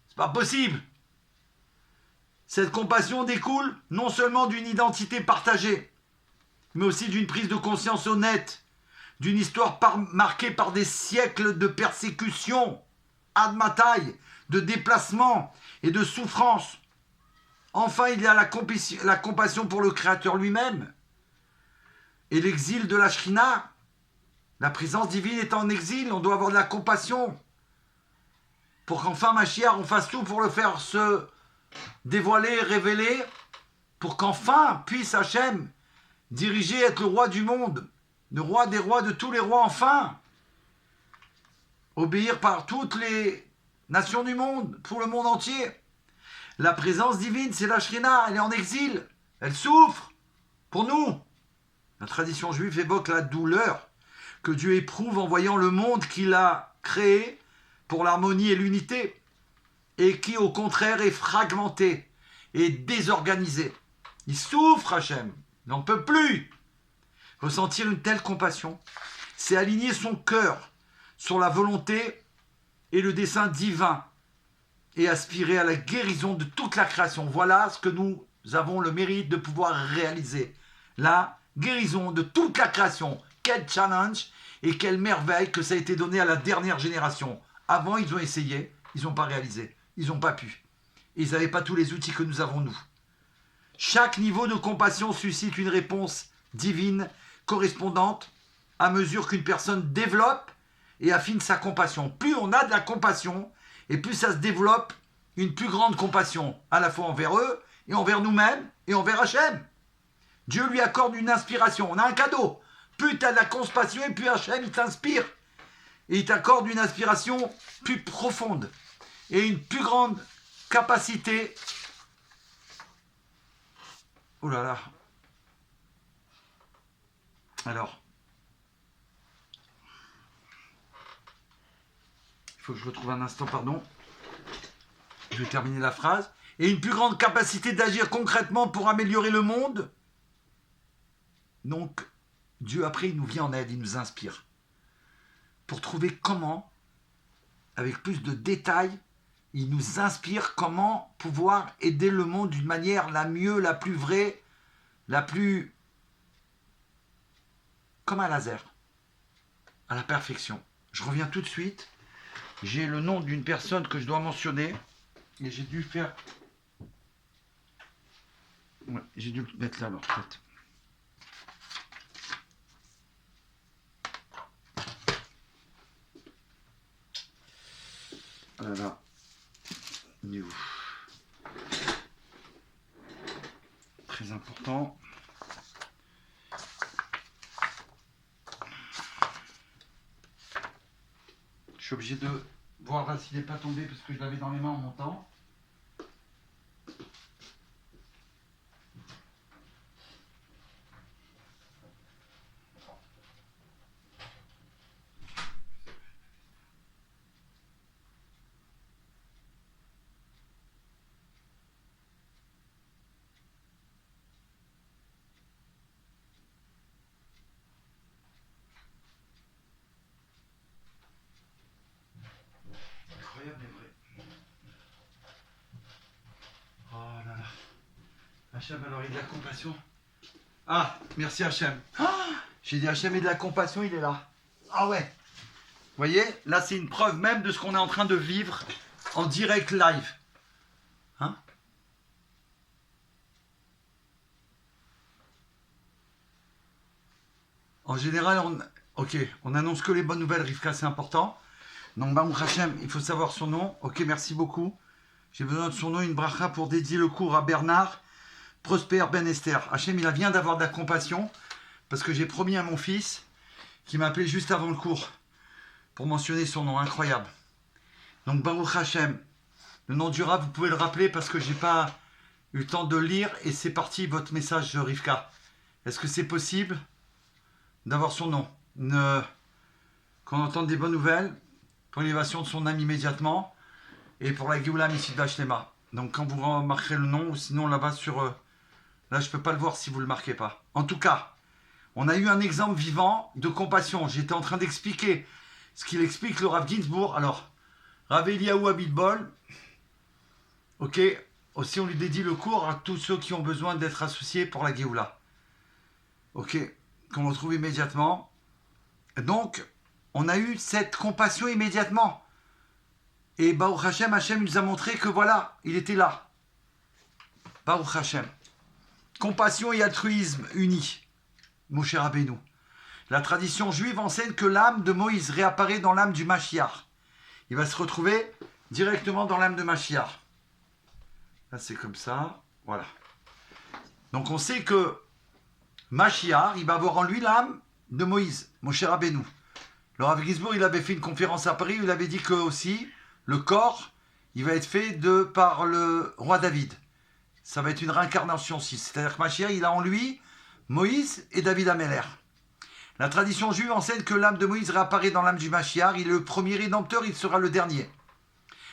C'est pas possible. Cette compassion découle non seulement d'une identité partagée, mais aussi d'une prise de conscience honnête, d'une histoire marquée par des siècles de persécution, ad mataï, de déplacement et de souffrance. Enfin, il y a la compassion pour le Créateur lui-même et l'exil de la Shrina. La présence divine est en exil, on doit avoir de la compassion pour qu'enfin Mashiach, on fasse tout pour le faire se dévoiler, révéler, pour qu'enfin puisse Hachem diriger, être le roi du monde, le roi des rois, de tous les rois, enfin obéir par toutes les nations du monde, pour le monde entier. La présence divine, c'est la Shrina, elle est en exil, elle souffre pour nous. La tradition juive évoque la douleur que Dieu éprouve en voyant le monde qu'il a créé pour l'harmonie et l'unité, et qui au contraire est fragmenté et désorganisé. Il souffre, Hachem, il n'en peut plus. Ressentir une telle compassion, c'est aligner son cœur sur la volonté et le dessein divin et aspirer à la guérison de toute la création. Voilà ce que nous avons le mérite de pouvoir réaliser. La guérison de toute la création. Quel challenge et quelle merveille que ça a été donné à la dernière génération. Avant, ils ont essayé, ils n'ont pas réalisé, ils n'ont pas pu. Et ils n'avaient pas tous les outils que nous avons, nous. Chaque niveau de compassion suscite une réponse divine correspondante à mesure qu'une personne développe et affine sa compassion. Plus on a de la compassion, et plus ça se développe une plus grande compassion, à la fois envers eux, et envers nous-mêmes, et envers Hachem. Dieu lui accorde une inspiration. On a un cadeau. Plus tu as de la compassion, et plus Hachem, il t'inspire. Et il t'accorde une inspiration plus profonde, et une plus grande capacité. Oh là là. Alors. Il faut que je retrouve un instant, pardon. Je vais terminer la phrase. Et une plus grande capacité d'agir concrètement pour améliorer le monde. Donc, Dieu, après, il nous vient en aide, il nous inspire. Pour trouver comment, avec plus de détails, il nous inspire comment pouvoir aider le monde d'une manière la mieux, la plus vraie, la plus... comme un laser, à la perfection. Je reviens tout de suite. J'ai le nom d'une personne que je dois mentionner. Et j'ai dû faire... Ouais, j'ai dû le mettre là, alors, peut-être. Voilà. Il est où? Très important. Je suis obligé de voir là s'il n'est pas tombé parce que je l'avais dans les mains en montant. Incroyable mais vrai. Oh là là. Hachem, alors il a de la compassion. Ah, merci Hachem. Ah, j'ai dit Hachem et de la compassion, il est là. Ah ouais. Vous voyez, là c'est une preuve même de ce qu'on est en train de vivre en direct live. Hein? En général, on annonce que les bonnes nouvelles, Rivka, c'est important. Donc, Baruch Hachem, il faut savoir son nom. Ok, merci beaucoup. J'ai besoin de son nom, une bracha pour dédier le cours à Bernard Prosper Ben Esther. Hachem, il vient d'avoir de la compassion parce que j'ai promis à mon fils qui m'a appelé juste avant le cours pour mentionner son nom. Incroyable. Donc, Baruch Hachem, le nom du Rav, vous pouvez le rappeler parce que j'ai pas eu le temps de le lire et c'est parti votre message, Rivka. Est-ce que c'est possible d'avoir son nom? Qu'on entende des bonnes nouvelles pour l'élévation de son âme immédiatement et pour la Géoula Missid Vashlema. Donc quand vous remarquerez le nom, ou sinon là-bas sur... là, je ne peux pas le voir si vous ne le marquez pas. En tout cas, on a eu un exemple vivant de compassion. J'étais en train d'expliquer ce qu'il explique le Rav Ginsburg. Alors, Rav Eliyahu Abitbol, ok, aussi on lui dédie le cours à tous ceux qui ont besoin d'être associés pour la Géoula. Ok, qu'on retrouve immédiatement. Donc, on a eu cette compassion immédiatement. Et Baruch Hashem, Hashem nous a montré que voilà, il était là. Baruch Hashem. Compassion et altruisme unis. Moshe Rabbeinu. La tradition juive enseigne que l'âme de Moïse réapparaît dans l'âme du Mashiach. Il va se retrouver directement dans l'âme de Mashiach. Là, c'est comme ça. Voilà. Donc, on sait que Mashiach, il va avoir en lui l'âme de Moïse, Moshe Rabbeinu. Le Rav Ginsburg, il avait fait une conférence à Paris où il avait dit que aussi, le corps, il va être fait par le roi David. Ça va être une réincarnation aussi. C'est-à-dire que Mashiach, il a en lui Moïse et David Améler. La tradition juive enseigne que l'âme de Moïse réapparaît dans l'âme du Mashiach. Il est le premier rédempteur, il sera le dernier.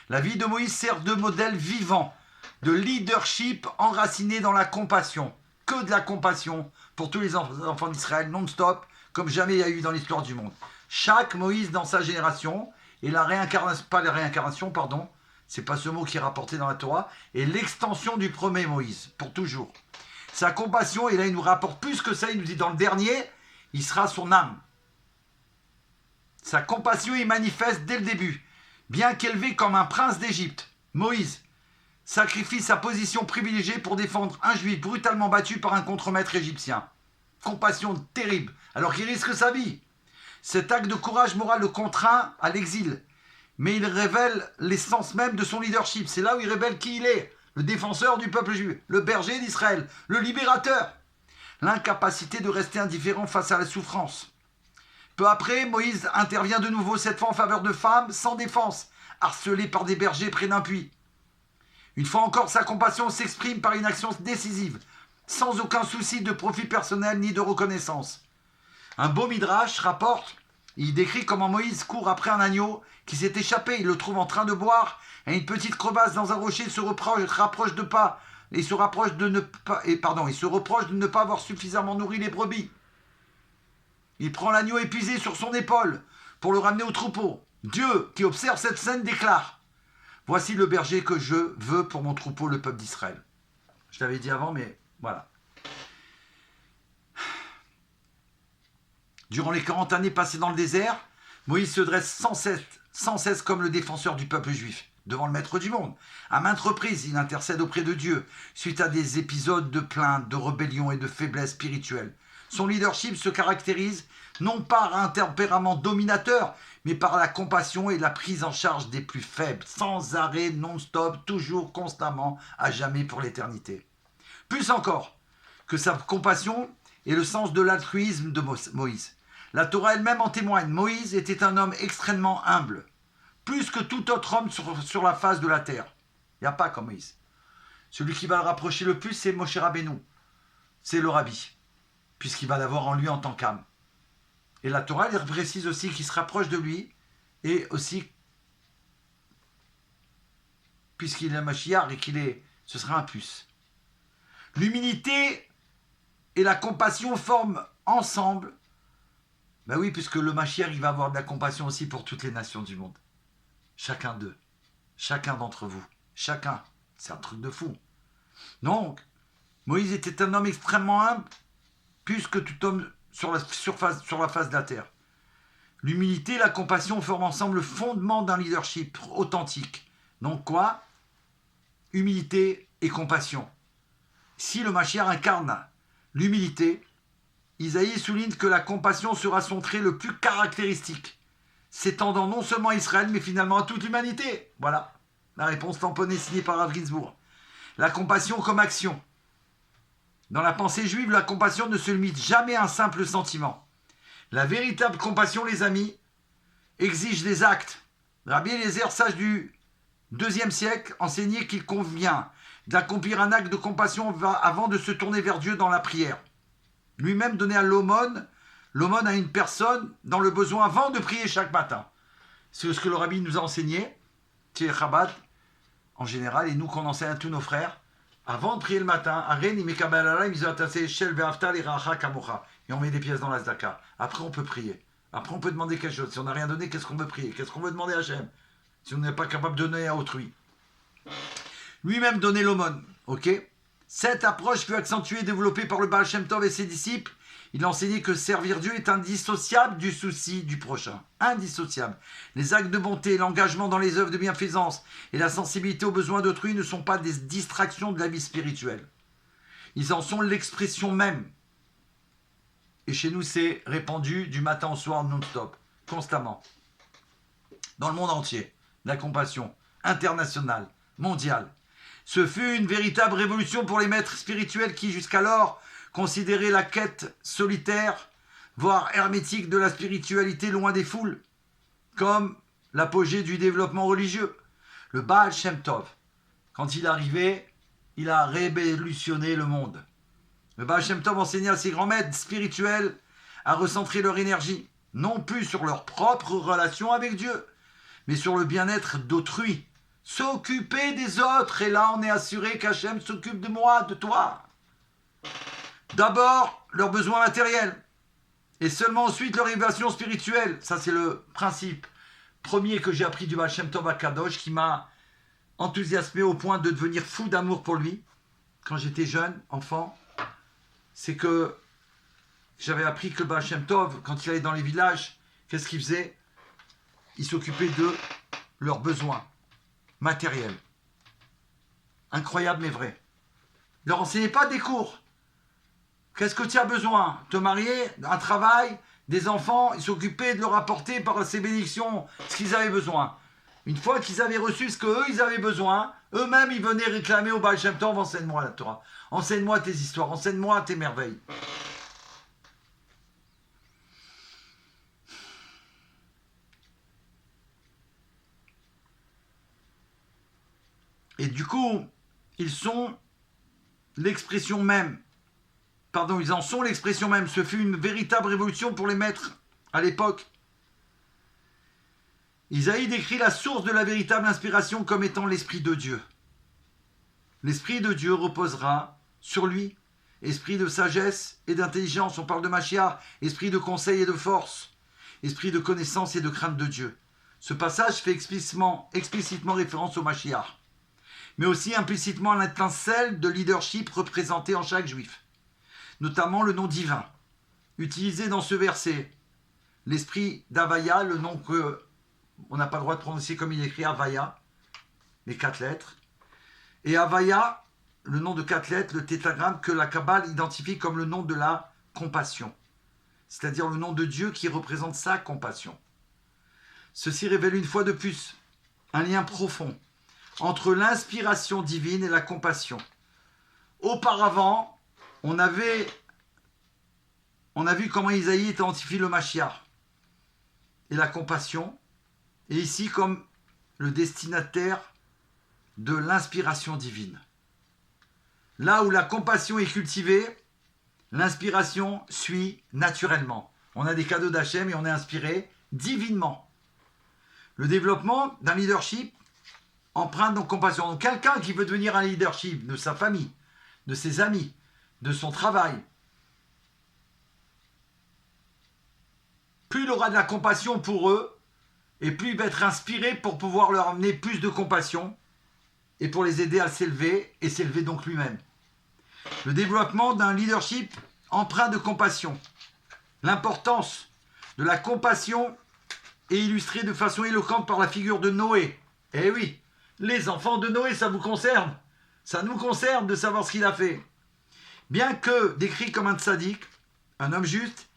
La vie de Moïse sert de modèle vivant, de leadership enraciné dans la compassion. Que de la compassion pour tous les enfants d'Israël non-stop, comme jamais il y a eu dans l'histoire du monde. Chaque Moïse dans sa génération, et la réincarnation, pas la réincarnation, pardon, c'est pas ce mot qui est rapporté dans la Torah, et l'extension du premier Moïse, pour toujours. Sa compassion, et là il nous rapporte plus que ça, il nous dit dans le dernier, il sera son âme. Sa compassion est manifeste dès le début. Bien qu'élevé comme un prince d'Égypte, Moïse sacrifie sa position privilégiée pour défendre un juif brutalement battu par un contremaître égyptien. Compassion terrible, alors qu'il risque sa vie. Cet acte de courage moral le contraint à l'exil, mais il révèle l'essence même de son leadership. C'est là où il révèle qui il est, le défenseur du peuple juif, le berger d'Israël, le libérateur. L'incapacité de rester indifférent face à la souffrance. Peu après, Moïse intervient de nouveau, cette fois en faveur de femmes sans défense, harcelées par des bergers près d'un puits. Une fois encore, sa compassion s'exprime par une action décisive, sans aucun souci de profit personnel ni de reconnaissance. Un beau midrash rapporte, il décrit comment Moïse court après un agneau qui s'est échappé, il le trouve en train de boire, et une petite crevasse dans un rocher il se reproche de ne pas avoir suffisamment nourri les brebis. Il prend l'agneau épuisé sur son épaule pour le ramener au troupeau. Dieu, qui observe cette scène, déclare: voici le berger que je veux pour mon troupeau, le peuple d'Israël. Je l'avais dit avant, mais voilà. Durant les 40 années passées dans le désert, Moïse se dresse sans cesse comme le défenseur du peuple juif, devant le maître du monde. À maintes reprises, il intercède auprès de Dieu, suite à des épisodes de plainte, de rébellion et de faiblesse spirituelle. Son leadership se caractérise non par un tempérament dominateur, mais par la compassion et la prise en charge des plus faibles, sans arrêt, non-stop, toujours, constamment, à jamais pour l'éternité. Plus encore que sa compassion et le sens de l'altruisme de Moïse. La Torah elle-même en témoigne. Moïse était un homme extrêmement humble, plus que tout autre homme sur la face de la terre. Il n'y a pas comme Moïse. Celui qui va le rapprocher le plus, c'est Moshe Rabbeinu. C'est le Rabbi, puisqu'il va l'avoir en lui en tant qu'âme. Et la Torah, elle précise aussi qu'il se rapproche de lui, et aussi, puisqu'il est Mashiach et ce sera un plus. L'humilité et la compassion forment ensemble. Ben oui, puisque le Mashiach, il va avoir de la compassion aussi pour toutes les nations du monde. Chacun d'eux. Chacun d'entre vous. Chacun. C'est un truc de fou. Donc, Moïse était un homme extrêmement humble, plus que tout homme sur la face de la terre. L'humilité et la compassion forment ensemble le fondement d'un leadership authentique. Donc quoi? Humilité et compassion. Si le Mashiach incarne l'humilité, Isaïe souligne que la compassion sera son trait le plus caractéristique, s'étendant non seulement à Israël, mais finalement à toute l'humanité. Voilà, la réponse tamponnée signée par Rav Ginsburg. La compassion comme action. Dans la pensée juive, la compassion ne se limite jamais à un simple sentiment. La véritable compassion, les amis, exige des actes. Rabbi Eliezer, sage du IIe siècle, enseignait qu'il convient d'accomplir un acte de compassion avant de se tourner vers Dieu dans la prière. Lui-même donnait à l'aumône à une personne dans le besoin avant de prier chaque matin. C'est ce que le rabbi nous a enseigné, chez Chabad, en général, et nous qu'on enseigne à tous nos frères, avant de prier le matin, et on met des pièces dans la zdaka. Après, on peut prier. Après, on peut demander quelque chose. Si on n'a rien donné, qu'est-ce qu'on veut prier? Qu'est-ce qu'on veut demander à Hachem? Si on n'est pas capable de donner à autrui. Lui-même donnait l'aumône. Ok? Cette approche fut accentuée et développée par le Baal Shem Tov et ses disciples. Il a enseigné que servir Dieu est indissociable du souci du prochain. Indissociable. Les actes de bonté, l'engagement dans les œuvres de bienfaisance et la sensibilité aux besoins d'autrui ne sont pas des distractions de la vie spirituelle. Ils en sont l'expression même. Et chez nous, c'est répandu du matin au soir non-stop, constamment. Dans le monde entier, la compassion internationale, mondiale. Ce fut une véritable révolution pour les maîtres spirituels qui, jusqu'alors, considéraient la quête solitaire, voire hermétique de la spiritualité loin des foules, comme l'apogée du développement religieux. Le Baal Shem Tov, quand il arrivait, il a révolutionné le monde. Le Baal Shem Tov enseignait à ses grands maîtres spirituels à recentrer leur énergie, non plus sur leur propre relation avec Dieu, mais sur le bien-être d'autrui. S'occuper des autres, et là on est assuré qu'Hachem s'occupe de moi, de toi. D'abord, leurs besoins matériels, et seulement ensuite leur élévation spirituelle. Ça c'est le principe premier que j'ai appris du Baal Shem Tov HaKadosh, qui m'a enthousiasmé au point de devenir fou d'amour pour lui, quand j'étais jeune, enfant. C'est que j'avais appris que le Baal Shem Tov, quand il allait dans les villages, qu'est-ce qu'il faisait? Il s'occupait de leurs besoins matériels. Incroyable mais vrai. Il ne leur enseignait pas des cours. Qu'est-ce que tu as besoin? Te marier, un travail, des enfants. Il s'occupait de leur apporter par ses bénédictions ce qu'ils avaient besoin. Une fois qu'ils avaient reçu ce qu'eux, ils avaient besoin, eux-mêmes, ils venaient réclamer au Baal Shem Tov, enseigne-moi la Torah. Enseigne-moi tes histoires, enseigne-moi tes merveilles. Et du coup, ils sont l'expression même. Pardon, ils en sont l'expression même. Ce fut une véritable révolution pour les maîtres à l'époque. Isaïe décrit la source de la véritable inspiration comme étant l'Esprit de Dieu. L'Esprit de Dieu reposera sur lui. Esprit de sagesse et d'intelligence, on parle de Mashiach. Esprit de conseil et de force. Esprit de connaissance et de crainte de Dieu. Ce passage fait explicitement référence au Mashiach, mais aussi implicitement à l'étincelle de leadership représentée en chaque juif, notamment le nom divin, utilisé dans ce verset. L'esprit d'Havaya, le nom que on n'a pas le droit de prononcer comme il est écrit, Havaya, les 4 lettres. Et Havaya, le nom de 4 lettres, le tétragramme que la Kabbale identifie comme le nom de la compassion, c'est-à-dire le nom de Dieu qui représente sa compassion. Ceci révèle une fois de plus un lien profond entre l'inspiration divine et la compassion. Auparavant, on a vu comment Isaïe identifie le Mashiach et la compassion. Et ici, comme le destinataire de l'inspiration divine. Là où la compassion est cultivée, l'inspiration suit naturellement. On a des cadeaux d'Hachem et on est inspiré divinement. Le développement d'un leadership empreinte donc compassion. Donc quelqu'un qui veut devenir un leadership de sa famille, de ses amis, de son travail, plus il aura de la compassion pour eux, et plus il va être inspiré pour pouvoir leur amener plus de compassion et pour les aider à s'élever et s'élever donc lui-même. Le développement d'un leadership empreint de compassion. L'importance de la compassion est illustrée de façon éloquente par la figure de Noé. Eh oui, les enfants de Noé, ça vous concerne. Ça nous concerne de savoir ce qu'il a fait. Bien que décrit comme un tzaddik, un homme juste,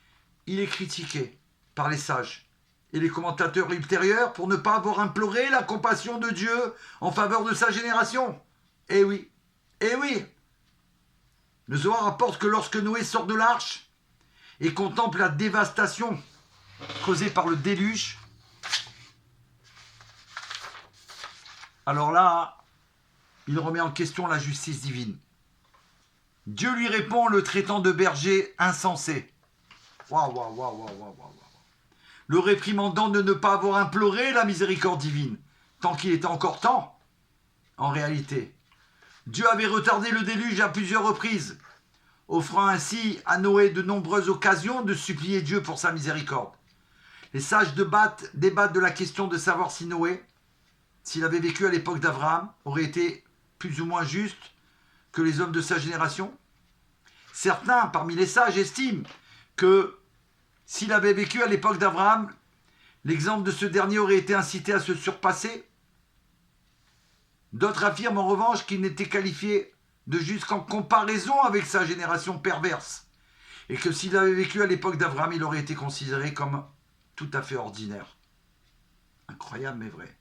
il est critiqué par les sages et les commentateurs ultérieurs pour ne pas avoir imploré la compassion de Dieu en faveur de sa génération. Eh oui, eh oui. Le Zohar rapporte que lorsque Noé sort de l'arche et contemple la dévastation causée par le déluge, alors là, il remet en question la justice divine. Dieu lui répond en le traitant de berger insensé. Waouh, waouh, waouh, waouh, waouh, waouh. Le réprimandant de ne pas avoir imploré la miséricorde divine, tant qu'il était encore temps. En réalité, Dieu avait retardé le déluge à plusieurs reprises, offrant ainsi à Noé de nombreuses occasions de supplier Dieu pour sa miséricorde. Les sages débattent de la question de savoir si Noé, s'il avait vécu à l'époque d'Abraham, aurait été plus ou moins juste que les hommes de sa génération. Certains, parmi les sages, estiment que s'il avait vécu à l'époque d'Abraham, l'exemple de ce dernier aurait été incité à se surpasser. D'autres affirment en revanche qu'il n'était qualifié de juste qu'en comparaison avec sa génération perverse, et que s'il avait vécu à l'époque d'Abraham, il aurait été considéré comme tout à fait ordinaire. Incroyable mais vrai.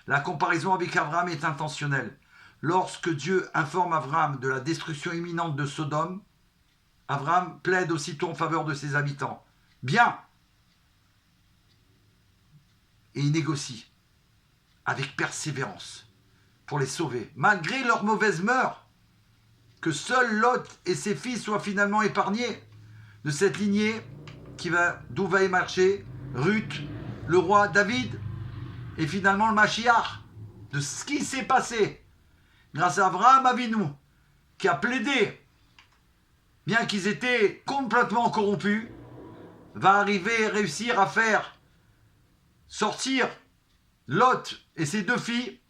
La comparaison avec Abraham est intentionnelle. Lorsque Dieu informe Abraham de la destruction imminente de Sodome, Abraham plaide aussitôt en faveur de ses habitants. Bien. Et il négocie avec persévérance pour les sauver, malgré leur mauvaise mœurs. Que seul Lot et ses fils soient finalement épargnés de cette lignée d'où va émerger Ruth, le roi David, et finalement le Mashiach, de ce qui s'est passé grâce à Abraham Avinu, qui a plaidé, bien qu'ils étaient complètement corrompus, va arriver et réussir à faire sortir Lot et ses deux filles,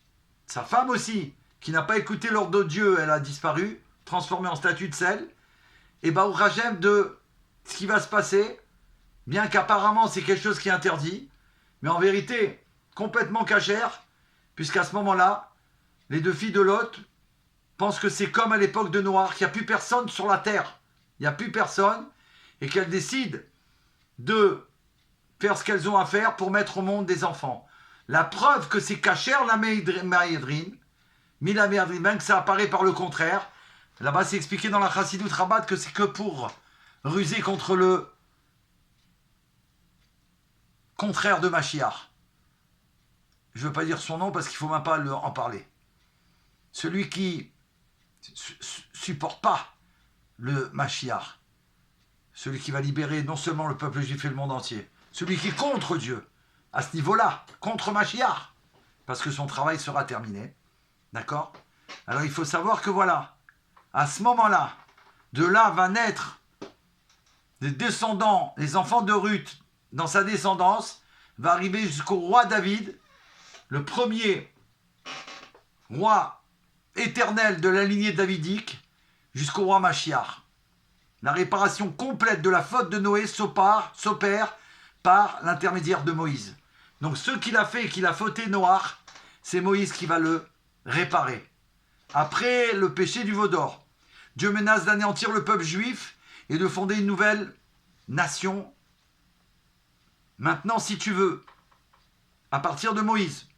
sa femme aussi, qui n'a pas écouté l'ordre de Dieu, elle a disparu, transformée en statue de sel, et Baruch Hashem de ce qui va se passer, bien qu'apparemment c'est quelque chose qui est interdit, mais en vérité complètement cachère, puisqu'à ce moment-là, les deux filles de Lot pensent que c'est comme à l'époque de Noé, qu'il n'y a plus personne sur la terre, il n'y a plus personne, et qu'elles décident de faire ce qu'elles ont à faire pour mettre au monde des enfants. La preuve que c'est cachère, la Maïdrin, même que ça apparaît par le contraire. Là-bas, c'est expliqué dans la Chassidut Rabat que c'est que pour ruser contre le contraire de Mashiach. Je ne veux pas dire son nom parce qu'il ne faut même pas en parler. Celui qui supporte pas le Mashiach. Celui qui va libérer non seulement le peuple juif et le monde entier. Celui qui est contre Dieu. À ce niveau-là, contre Mashiach. Parce que son travail sera terminé. D'accord ? Alors il faut savoir que voilà, à ce moment-là, de là va naître des descendants, les enfants de Ruth, dans sa descendance, va arriver jusqu'au roi David, le premier roi éternel de la lignée davidique, jusqu'au roi Mashiach. La réparation complète de la faute de Noé s'opère par l'intermédiaire de Moïse. Donc ce qu'il a fait et qu'il a fauté Noach, c'est Moïse qui va le réparer. Après le péché du veau d'or, Dieu menace d'anéantir le peuple juif et de fonder une nouvelle nation. Maintenant, si tu veux, à partir de Moïse,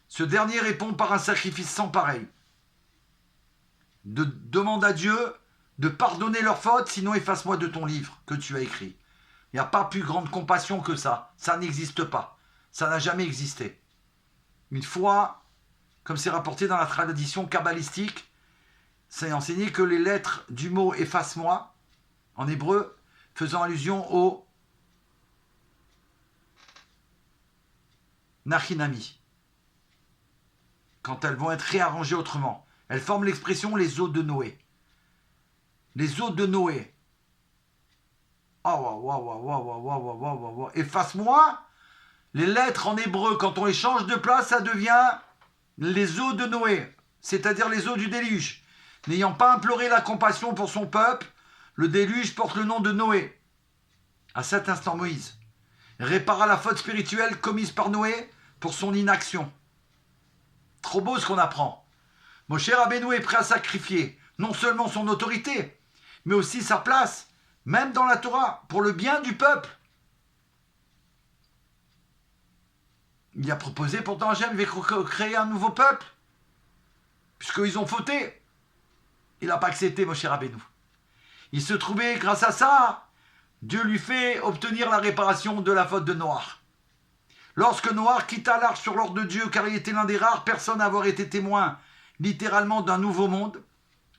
ce dernier répond par un sacrifice sans pareil. Demande à Dieu de pardonner leurs fautes, sinon efface-moi de ton livre que tu as écrit. Il n'y a pas plus grande compassion que ça. Ça n'existe pas. Ça n'a jamais existé. une fois, comme c'est rapporté dans la tradition kabbalistique, c'est enseigné que les lettres du mot efface-moi, en hébreu, faisant allusion au nachinami, quand elles vont être réarrangées autrement. Elles forment l'expression les eaux de Noé. Les eaux de Noé. Efface-moi. Les lettres en hébreu, quand on les change de place, ça devient les eaux de Noé, c'est-à-dire les eaux du déluge. N'ayant pas imploré la compassion pour son peuple, le déluge porte le nom de Noé. À cet instant, Moïse répara la faute spirituelle commise par Noé pour son inaction. Trop beau ce qu'on apprend. Moshe Rabbeinu est prêt à sacrifier non seulement son autorité, mais aussi sa place, même dans la Torah, pour le bien du peuple. Il a proposé pourtant Hachem de créer un nouveau peuple, puisqu'ils ont fauté. Il n'a pas accepté Moshe Rabbeinu. Il se trouvait, grâce à ça, Dieu lui fait obtenir la réparation de la faute de Noach. Lorsque Noach quitta l'arche sur l'ordre de Dieu, car il était l'un des rares personnes à avoir été témoin, littéralement, d'un nouveau monde,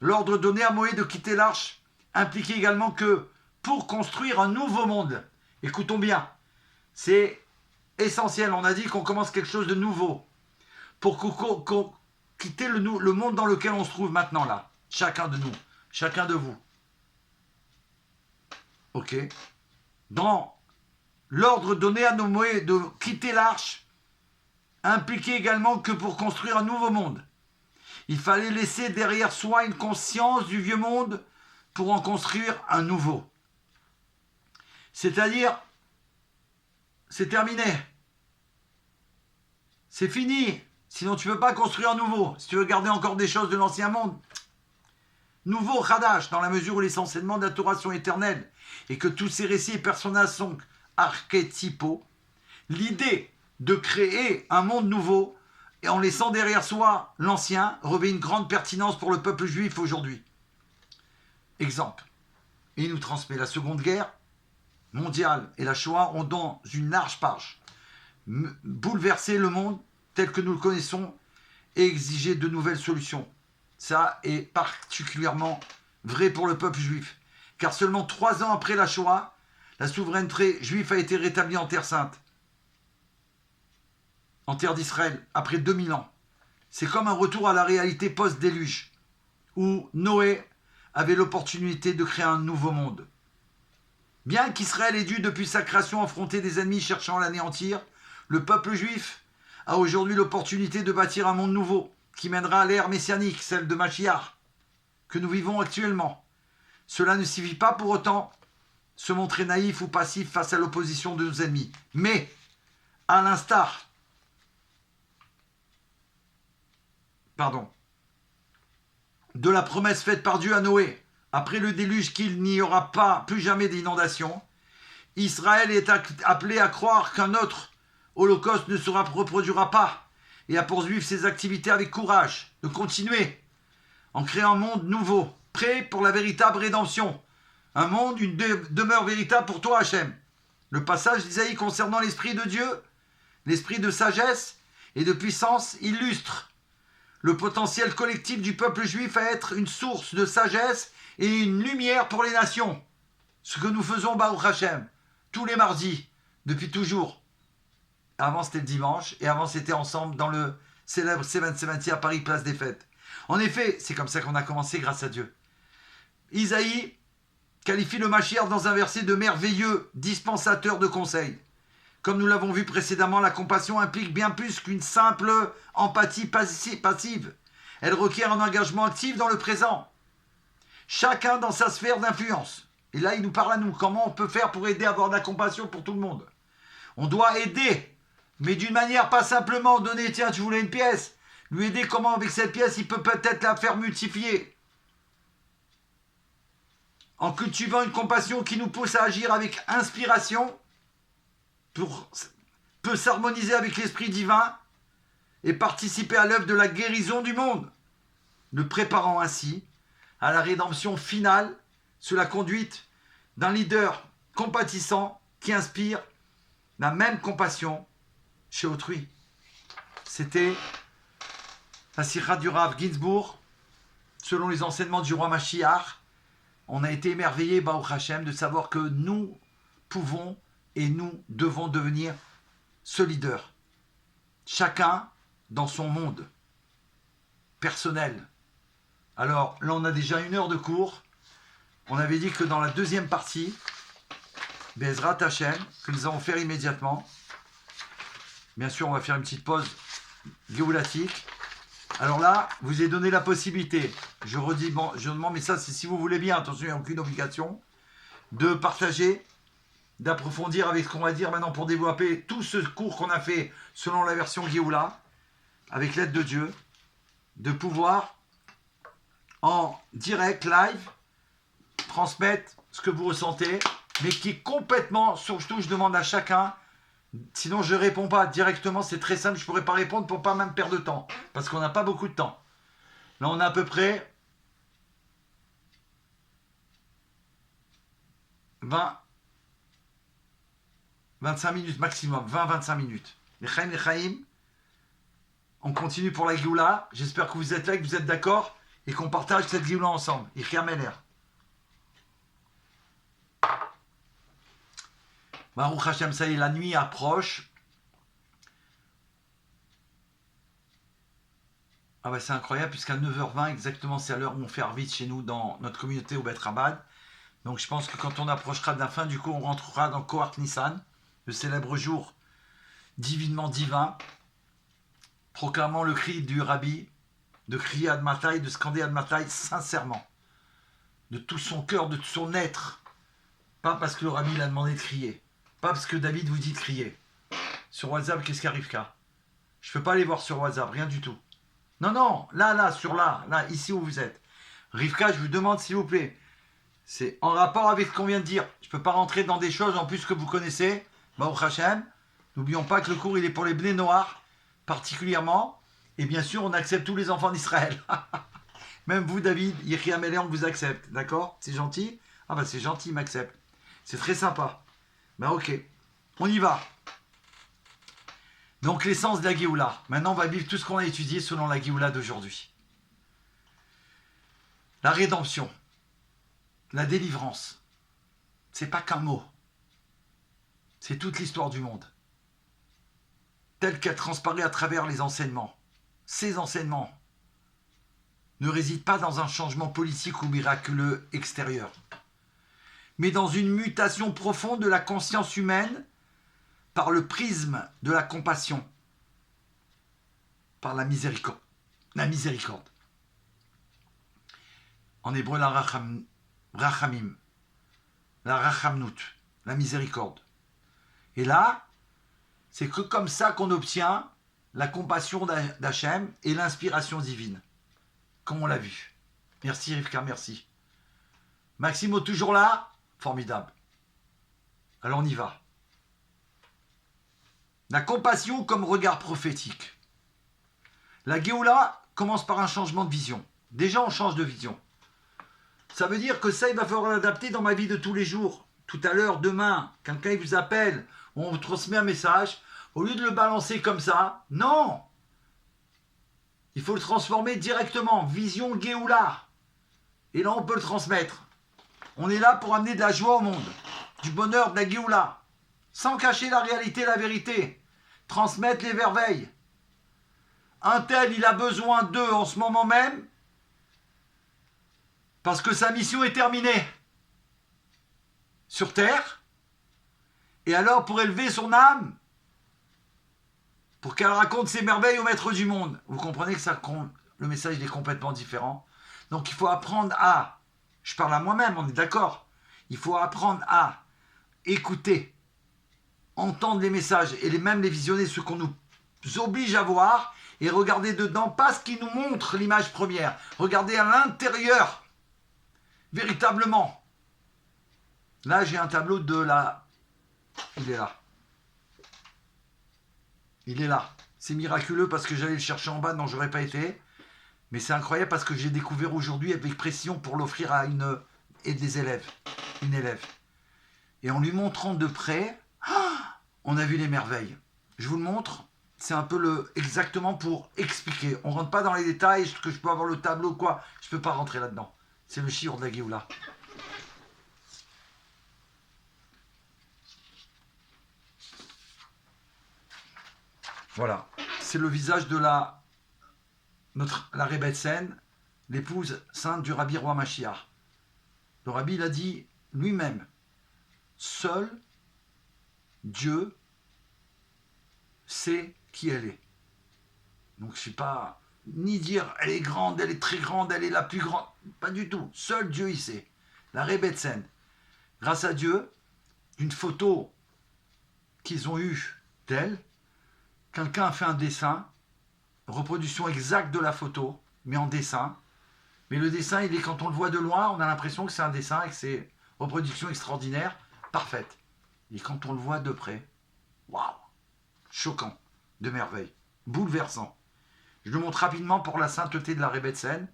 l'ordre donné à Noé de quitter l'arche impliquait également que, pour construire un nouveau monde, écoutons bien, c'est essentiel, on a dit qu'on commence quelque chose de nouveau, pour quitter le monde dans lequel on se trouve maintenant là, chacun de nous, chacun de vous. Ok. Dans l'ordre donné à Noé de quitter l'arche impliquait également que pour construire un nouveau monde, il fallait laisser derrière soi une conscience du vieux monde pour en construire un nouveau. C'est-à-dire, c'est terminé. C'est fini. Sinon, tu ne peux pas construire un nouveau. Si tu veux garder encore des choses de l'ancien monde. Nouveau Khadash, dans la mesure où les enseignements de la Torah sont éternels et que tous ces récits et personnages sont archétypaux, l'idée de créer un monde nouveau et en laissant derrière soi l'ancien revêt une grande pertinence pour le peuple juif aujourd'hui. Exemple, il nous transmet la Seconde Guerre mondiale et la Shoah ont dans une large page bouleversé le monde tel que nous le connaissons et exigé de nouvelles solutions. Ça est particulièrement vrai pour le peuple juif, car seulement 3 ans après la Shoah, la souveraineté juive a été rétablie en Terre Sainte, en terre d'Israël, après 2000 ans. C'est comme un retour à la réalité post-déluge, où Noé avait l'opportunité de créer un nouveau monde. Bien qu'Israël ait dû, depuis sa création, affronter des ennemis cherchant à l'anéantir, le peuple juif a aujourd'hui l'opportunité de bâtir un monde nouveau, qui mènera à l'ère messianique, celle de Mashiach, que nous vivons actuellement. Cela ne suffit pas pour autant se montrer naïf ou passif face à l'opposition de nos ennemis. Mais, à l'instar de la promesse faite par Dieu à Noé, après le déluge qu'il n'y aura pas plus jamais d'inondation, Israël est appelé à croire qu'un autre holocauste ne se reproduira pas et à poursuivre ses activités avec courage, de continuer en créant un monde nouveau, prêt pour la véritable rédemption. Un monde, une demeure véritable pour toi, Hachem. Le passage d'Isaïe concernant l'Esprit de Dieu, l'Esprit de sagesse et de puissance illustre le potentiel collectif du peuple juif à être une source de sagesse et une lumière pour les nations. Ce que nous faisons, Baruch Hachem, tous les mardis, depuis toujours. Avant, c'était le dimanche, et avant, c'était ensemble dans le célèbre 770 à Paris, place des Fêtes. En effet, c'est comme ça qu'on a commencé, grâce à Dieu. Isaïe qualifie le Mashiach dans un verset de merveilleux dispensateur de conseils. Comme nous l'avons vu précédemment, la compassion implique bien plus qu'une simple empathie passive. Elle requiert un engagement actif dans le présent. Chacun dans sa sphère d'influence. Et là, il nous parle à nous. Comment on peut faire pour aider à avoir de la compassion pour tout le monde? On doit aider, mais d'une manière pas simplement donner, tiens, tu voulais une pièce. Lui aider comment avec cette pièce, il peut peut-être la faire multiplier. En cultivant une compassion qui nous pousse à agir avec inspiration, peut s'harmoniser avec l'esprit divin et participer à l'œuvre de la guérison du monde, le préparant ainsi à la rédemption finale sous la conduite d'un leader compatissant qui inspire la même compassion chez autrui. c'était la Sikha du Rav Ginsburg, selon les enseignements du roi Mashiach. On a été émerveillés, Baruch Hashem, de savoir que nous pouvons et nous devons devenir ce leader. Chacun dans son monde personnel. Alors là, on a déjà 1 heure de cours. On avait dit que dans la deuxième partie, Bezrat Hashem, que nous allons faire immédiatement. Bien sûr, on va faire une petite pause géoulatique. Alors là, vous ai donné la possibilité, je redis, bon, je demande, mais ça c'est si vous voulez bien, attention, il n'y a aucune obligation, de partager, d'approfondir avec ce qu'on va dire maintenant pour développer tout ce cours qu'on a fait selon la version Géoula, avec l'aide de Dieu, de pouvoir en direct, live, transmettre ce que vous ressentez, mais qui est complètement, surtout je demande à chacun, sinon je ne réponds pas directement, c'est très simple, je ne pourrais pas répondre pour ne pas même perdre de temps, parce qu'on n'a pas beaucoup de temps. Là on a à peu près 25 minutes maximum, 20-25 minutes. Les Chaim, on continue pour la Géoula, j'espère que vous êtes là, que vous êtes d'accord, et qu'on partage cette Géoula ensemble. Baruch Hashem, ça y est, la nuit approche. Ah bah c'est incroyable, puisqu'à 9h20, exactement, c'est à l'heure où on fait Arvit chez nous, dans notre communauté au Bet Rabad. Donc je pense que quand on approchera de la fin, du coup, on rentrera dans Kohar Nissan, le célèbre jour divinement divin, proclamant le cri du Rabbi, de crier Admatai, de scander Admatai sincèrement, de tout son cœur, de tout son être. Pas parce que le Rabbi l'a demandé de crier. Pas parce que David vous dit de crier. Sur WhatsApp, qu'est-ce qui arrive, K? Je ne peux pas aller voir sur WhatsApp, rien du tout. Non, non, là, ici où vous êtes. Rivka, je vous demande s'il vous plaît, c'est en rapport avec ce qu'on vient de dire. Je ne peux pas rentrer dans des choses en plus que vous connaissez. Baruch Hashem, n'oublions pas que le cours il est pour les Bnei Noach particulièrement. Et bien sûr, on accepte tous les enfants d'Israël. Même vous, David, Yechri Améléon vous accepte. D'accord? C'est gentil? Ah bah c'est gentil, il m'accepte. C'est très sympa. Bah ok, on y va. Donc l'essence de la Géoula. Maintenant, on va vivre tout ce qu'on a étudié selon la Géoula d'aujourd'hui. La rédemption, la délivrance, c'est pas qu'un mot. C'est toute l'histoire du monde. Telle qu'elle transparaît à travers les enseignements. Ces enseignements ne résident pas dans un changement politique ou miraculeux extérieur, mais dans une mutation profonde de la conscience humaine par le prisme de la compassion, par la miséricorde. La miséricorde. En hébreu, la rachamim, la rachamnout, la miséricorde. Et là, c'est que comme ça qu'on obtient la compassion d'Hachem et l'inspiration divine, comme on l'a vu. Merci Rivka, merci. Maximo toujours là? Formidable. Alors on y va. La compassion comme regard prophétique. La Géoula commence par un changement de vision. Déjà, on change de vision. Ça veut dire que ça, il va falloir l'adapter dans ma vie de tous les jours. Tout à l'heure, demain, quelqu'un il vous appelle, on vous transmet un message. Au lieu de le balancer comme ça, non. Il faut le transformer directement. Vision Géoula. Et là, on peut le transmettre. On est là pour amener de la joie au monde, du bonheur, de la Géoula, sans cacher la réalité, la vérité. Transmettre les merveilles. Un tel, il a besoin d'eux en ce moment même, parce que sa mission est terminée sur terre. Et alors, pour élever son âme, pour qu'elle raconte ses merveilles au maître du monde. Vous comprenez que ça, le message il est complètement différent. Donc il faut apprendre à, je parle à moi-même, on est d'accord, il faut apprendre à écouter, entendre les messages et même les visionner, ce qu'on nous oblige à voir, et regarder dedans, pas ce qui nous montre l'image première, regarder à l'intérieur, véritablement. Là j'ai un tableau de la... Il est là. Il est là. C'est miraculeux parce que j'allais le chercher en bas, non, j'aurais pas été. Mais c'est incroyable parce que j'ai découvert aujourd'hui avec précision pour l'offrir à une élève. Et en lui montrant de près, on a vu les merveilles. Je vous le montre. c'est un peu exactement pour expliquer. On rentre pas dans les détails, est-ce que je peux avoir le tableau ou quoi, je peux pas rentrer là-dedans. C'est le shiur de la Géoula. Voilà, c'est le visage de la Rebbetzin, l'épouse sainte du Rabbi Roi Mashiach. Le Rabbi, il a dit lui-même, seul Dieu sait qui elle est. Donc je ne sais pas ni dire elle est grande, elle est très grande, elle est la plus grande. Pas du tout. Seul Dieu il sait. La Rebbetzin. Grâce à Dieu, d'une photo qu'ils ont eue d'elle, quelqu'un a fait un dessin, reproduction exacte de la photo, mais en dessin. Mais le dessin, il est, quand on le voit de loin, on a l'impression que c'est un dessin et que c'est reproduction extraordinaire, parfaite. Et quand on le voit de près, waouh, choquant, de merveille, bouleversant. Je le montre rapidement pour la sainteté de la Rebbetzin,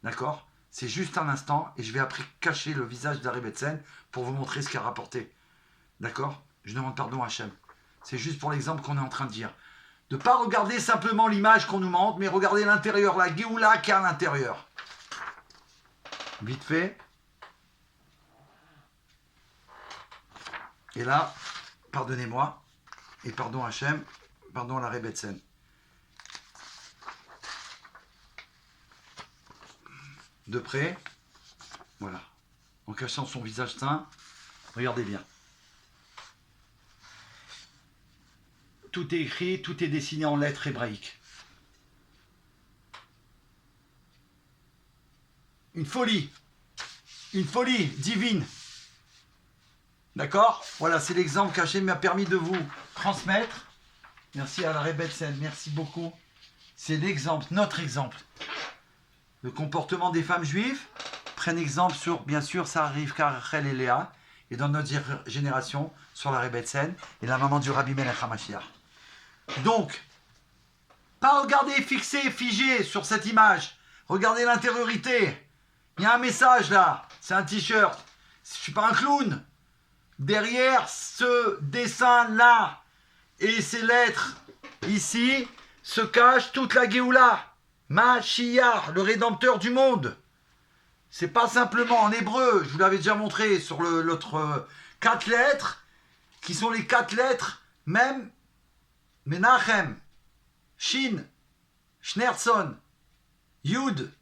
d'accord? C'est juste un instant, et je vais après cacher le visage de la Rebbetzin pour vous montrer ce qu'il a rapporté. D'accord? Je demande pardon à Hachem. C'est juste pour l'exemple qu'on est en train de dire. De ne pas regarder simplement l'image qu'on nous montre, mais regarder l'intérieur, la Géoula qu'il y a à l'intérieur. Vite fait. Et là, pardonnez-moi, et pardon Hachem, pardon la Rebbetzin. De près, voilà, en cachant son visage saint, regardez bien. Tout est écrit, tout est dessiné en lettres hébraïques. Une folie divine. D'accord? Voilà, c'est l'exemple qu'Hachem m'a permis de vous transmettre. Merci à la Rebbetzin, merci beaucoup. C'est l'exemple, notre exemple. Le comportement des femmes juives prennent exemple sur, bien sûr, ça arrive Rachel et Léa, et dans notre génération, sur la Rebbetzin et la maman du Rabbi Melech HaMashiach. Donc, pas regarder fixé, figé sur cette image. Regardez l'intériorité. Il y a un message là, c'est un t-shirt. Je ne suis pas un clown. Derrière ce dessin-là et ces lettres ici se cache toute la Géoula. Mashiach, le rédempteur du monde. C'est pas simplement en hébreu, je vous l'avais déjà montré sur l'autre 4 lettres, qui sont les 4 lettres, même Menachem, Shin, Schneerson, Yud,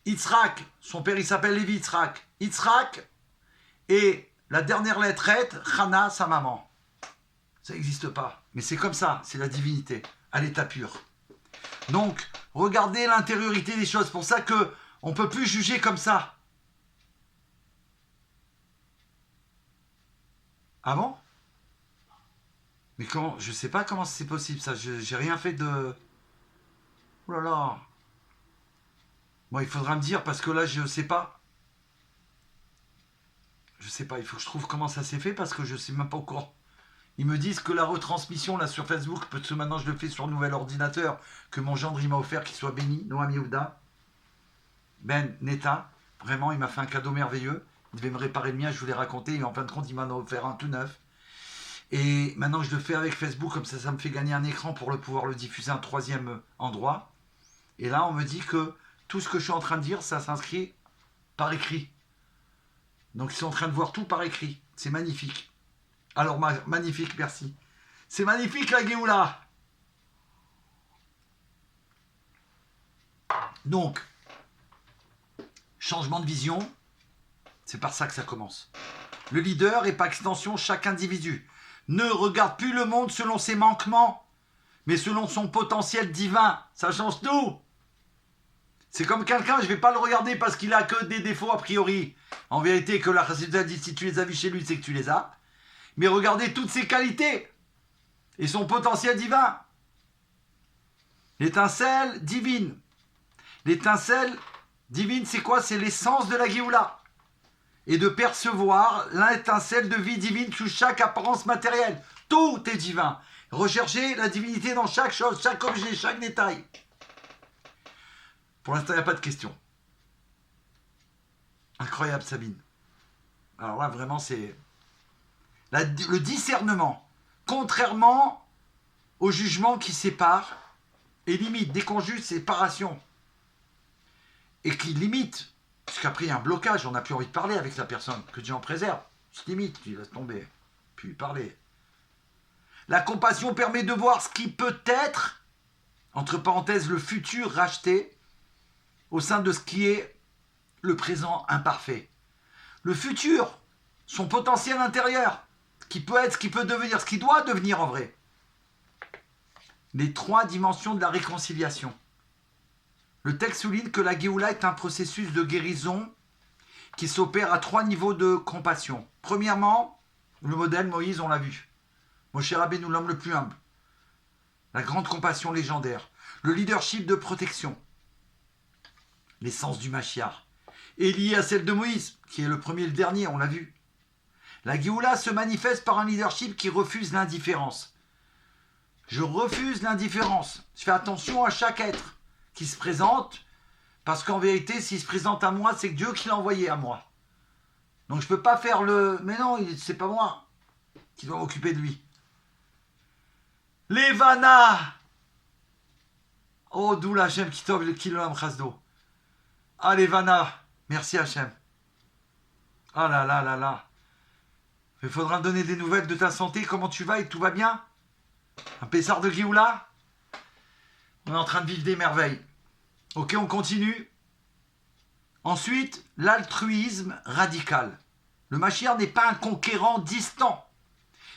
Yitzhak, son père il s'appelle Lévi Yitzhak, Yitzhak, et la dernière lettrette, Chana, sa maman. Ça n'existe pas, mais c'est comme ça, c'est la divinité, à l'état pur. Donc, regardez l'intériorité des choses, c'est pour ça qu'on ne peut plus juger comme ça. Ah bon? Mais comment? Je sais pas comment c'est possible ça, j'ai rien fait de... Oh là là. Bon, il faudra me dire parce que là, je sais pas. Je sais pas, il faut que je trouve comment ça s'est fait parce que je sais même pas encore. Ils me disent que la retransmission là sur Facebook, parce que maintenant je le fais sur le nouvel ordinateur que mon gendre il m'a offert, qu'il soit béni, Noam Yehuda, Ben Neta, vraiment il m'a fait un cadeau merveilleux. Il devait me réparer le mien, je vous l'ai raconté, et en fin de compte il m'en a offert un tout neuf. Et maintenant je le fais avec Facebook, comme ça me fait gagner un écran pour pouvoir le diffuser à un 3e endroit. Et là on me dit que tout ce que je suis en train de dire, ça s'inscrit par écrit. Donc ils sont en train de voir tout par écrit. C'est magnifique. Alors magnifique, merci. C'est magnifique la Géoula. Donc, changement de vision, c'est par ça que ça commence. Le leader et par extension chaque individu ne regarde plus le monde selon ses manquements, mais selon son potentiel divin. Ça change tout. C'est comme quelqu'un, je ne vais pas le regarder parce qu'il a que des défauts a priori. En vérité, que la Chassidut dit, si tu les as vus chez lui, c'est que tu les as. Mais regardez toutes ses qualités et son potentiel divin. L'étincelle divine. L'étincelle divine, c'est quoi? C'est l'essence de la Géoula. Et de percevoir l'étincelle de vie divine sous chaque apparence matérielle. Tout est divin. Recherchez la divinité dans chaque chose, chaque objet, chaque détail. Pour l'instant, il n'y a pas de question. Incroyable, Sabine. Alors là, vraiment, c'est... le discernement Contrairement au jugement qui sépare et limite, dès qu'on juge, séparation. Et qui limite, parce qu'après il y a un blocage, on n'a plus envie de parler avec la personne, que Dieu en préserve. Se limite, tu laisses tomber, puis lui parler. La compassion permet de voir ce qui peut être, entre parenthèses, le futur racheté, au sein de ce qui est le présent imparfait. Le futur, son potentiel intérieur, ce qui peut être, ce qui peut devenir, ce qui doit devenir en vrai. Les 3 dimensions de la réconciliation. Le texte souligne que la Géoula est un processus de guérison qui s'opère à 3 niveaux de compassion. Premièrement, le modèle Moïse, on l'a vu. Moshe Rabbeinu, l'homme le plus humble. La grande compassion légendaire. Le leadership de protection. L'essence du Mashiach. Est liée à celle de Moïse, qui est le premier et le dernier, on l'a vu. La Géoula se manifeste par un leadership qui refuse l'indifférence. Je refuse l'indifférence. Je fais attention à chaque être qui se présente, parce qu'en vérité, s'il se présente à moi, c'est Dieu qui l'a envoyé à moi. Donc je ne peux pas faire le... Mais non, c'est pas moi qui dois m'occuper de lui. Levana. Oh, d'où Hachem qui tove le kiloam chasdo. Ah, Levana. Merci Hachem. Ah là là là là. Il faudra me donner des nouvelles de ta santé. Comment tu vas et tout va bien? Un Pessar de Géoula? On est en train de vivre des merveilles. Ok, on continue. Ensuite, l'altruisme radical. Le Mashiach n'est pas un conquérant distant,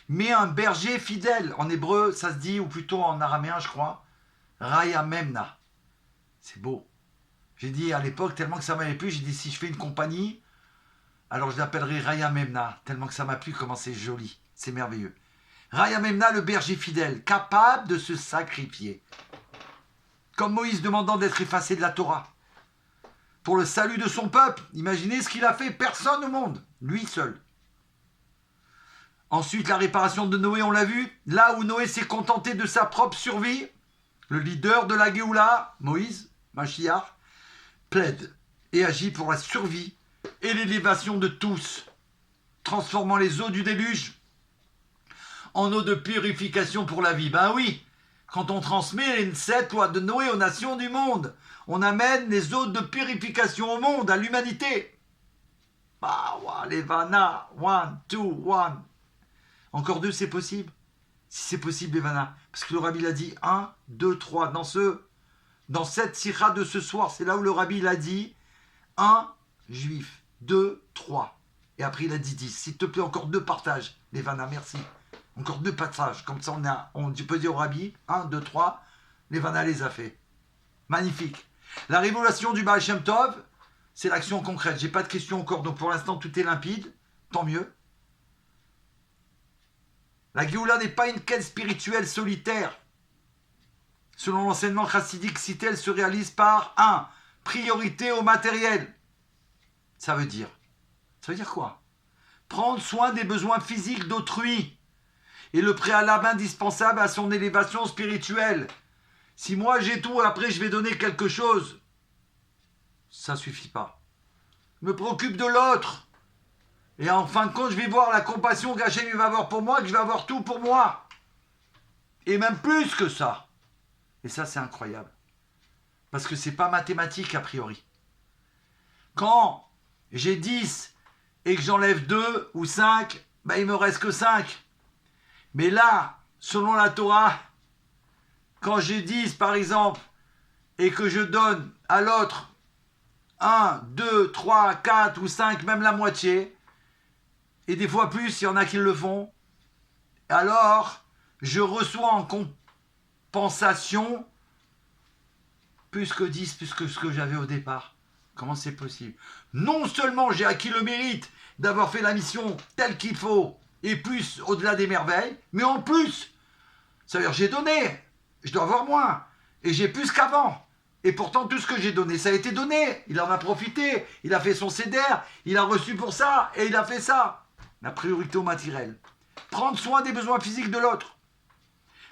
mais un berger fidèle. En hébreu, ça se dit, ou plutôt en araméen, je crois, Raya Memna. C'est beau. J'ai dit à l'époque, tellement que ça m'avait plu, j'ai dit si je fais une compagnie, alors je l'appellerai Raya Memna, tellement que ça m'a plu, comment c'est joli, c'est merveilleux. Raya Memna, le berger fidèle, capable de se sacrifier. Comme Moïse demandant d'être effacé de la Torah. Pour le salut de son peuple, imaginez ce qu'il a fait, personne au monde, lui seul. Ensuite, la réparation de Noé, on l'a vu, là où Noé s'est contenté de sa propre survie, le leader de la Géoula, Moïse, Mashiach, plaide et agit pour la survie et l'élévation de tous, transformant les eaux du déluge en eau de purification pour la vie. Ben oui, quand on transmet les 7 lois de Noé aux nations du monde, on amène les eaux de purification au monde, à l'humanité. Bah, les Vana, 1, 2, 1. Encore 2, c'est possible. Si c'est possible, les Vana. Parce que le Rabbi l'a dit 1, 2, 3. Dans cette sira de ce soir, c'est là où le Rabbi l'a dit 1 juif, 2, 3. Et après, il a dit 10. S'il te plaît, encore 2 partages, les Vana, merci. Encore 2 passages. Comme ça, on peut dire au Rabbi 1, 2, 3. Les Vana les a fait. Magnifique. La révélation du Baal Shem Tov, c'est l'action concrète. J'ai pas de questions encore, donc pour l'instant, tout est limpide. Tant mieux. La Géoula n'est pas une quête spirituelle solitaire. Selon l'enseignement chassidique cité, elle se réalise par 1. Priorité au matériel. Ça veut dire quoi? Prendre soin des besoins physiques d'autrui est le préalable indispensable à son élévation spirituelle. Si moi j'ai tout, après je vais donner quelque chose, ça suffit pas. Je me préoccupe de l'autre. Et en fin de compte, je vais voir la compassion qu'Hachem va avoir pour moi, que je vais avoir tout pour moi. Et même plus que ça. Et ça, c'est incroyable. Parce que c'est pas mathématique a priori. Quand j'ai 10 et que j'enlève 2 ou 5, ben il me reste que 5. Mais là, selon la Torah, quand j'ai 10 par exemple, et que je donne à l'autre 1, 2, 3, 4 ou 5, même la moitié, et des fois plus, il y en a qui le font, alors je reçois en compensation plus que 10, plus que ce que j'avais au départ. Comment c'est possible? Non seulement j'ai acquis le mérite d'avoir fait la mission telle qu'il faut, et plus au-delà des merveilles, mais en plus, ça veut dire j'ai donné, je dois avoir moins, et j'ai plus qu'avant. Et pourtant, tout ce que j'ai donné, ça a été donné. Il en a profité, il a fait son CDR, il a reçu pour ça, et il a fait ça. La priorité au matériel. Prendre soin des besoins physiques de l'autre.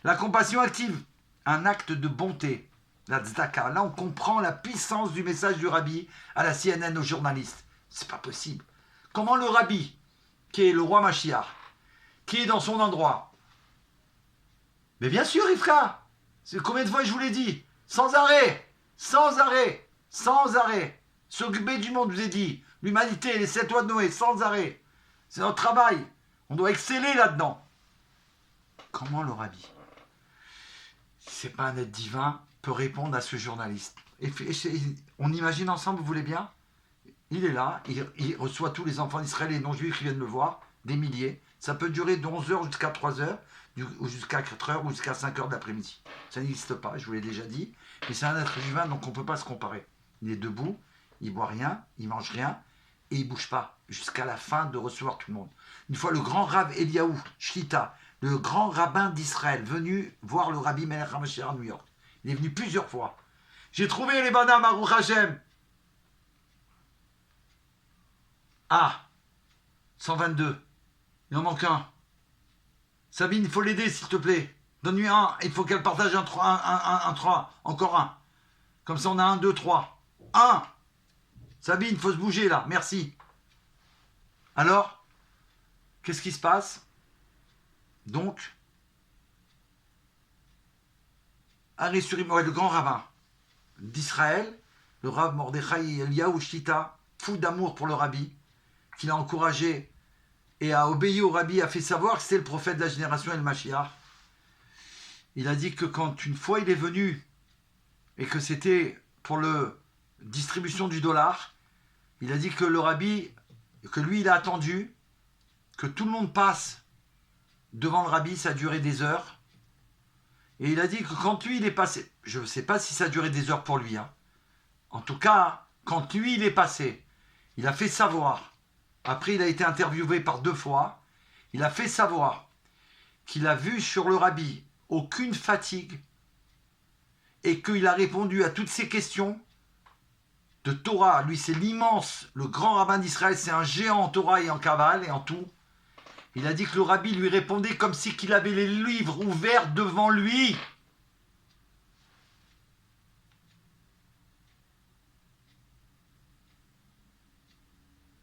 La compassion active, un acte de bonté. La tzedaka. Là, on comprend la puissance du message du Rabbi à la CNN aux journalistes. C'est pas possible. Comment le Rabbi, qui est le roi Mashiach, qui est dans son endroit, Mais bien sûr, Rivka. C'est combien de fois je vous l'ai dit? Sans arrêt. Sans arrêt. Sans arrêt. S'occuper du monde, je vous ai dit. L'humanité, les 7 lois de Noé, sans arrêt. C'est notre travail. On doit exceller là-dedans. Comment le rabbi, si c'est pas un être divin, peut répondre à ce journaliste? On imagine ensemble, vous voulez bien? Il est là, il reçoit tous les enfants d'Israël et non-juifs qui viennent le voir, des milliers. Ça peut durer de 11h jusqu'à 3h, ou jusqu'à 4h, ou jusqu'à 5h de l'après-midi. Ça n'existe pas, je vous l'ai déjà dit. Mais c'est un être divin, donc on ne peut pas se comparer. Il est debout, il boit rien, il mange rien, et il ne bouge pas, jusqu'à la fin de recevoir tout le monde. Une fois, le grand Rav Eliaou Shlita, le grand rabbin d'Israël, venu voir le Rabbi Melech HaMashiach à New York. Il est venu plusieurs fois. J'ai trouvé les bananes, Baruch Hashem. Ah, 122. Il en manque un. Sabine, il faut l'aider, s'il te plaît. Donne-lui un. Il faut qu'elle partage un 3. Encore un. Comme ça, on a 1, 2, 3. 1. Sabine, il faut se bouger, là. Merci. Alors, qu'est-ce qui se passe? Donc, Harry Surim, le grand rabbin d'Israël, le Rav Mordechai Eliaou Shlita, fou d'amour pour le rabbi, qui l'a encouragé et a obéi au rabbi, a fait savoir que c'était le prophète de la génération et le Mashiach. Il a dit que quand une fois il est venu et que c'était pour la distribution du dollar, il a dit que le rabbi, que lui il a attendu que tout le monde passe devant le rabbi, ça a duré des heures. Et il a dit que quand lui il est passé, je ne sais pas si ça a duré des heures pour lui, hein. En tout cas, quand lui il est passé, il a fait savoir, après il a été interviewé par 2 fois, il a fait savoir qu'il a vu sur le rabbi aucune fatigue et qu'il a répondu à toutes ces questions de Torah. Lui c'est l'immense, le grand rabbin d'Israël, c'est un géant en Torah et en Kabbale et en tout. Il a dit que le rabbi lui répondait comme si qu'il avait les livres ouverts devant lui.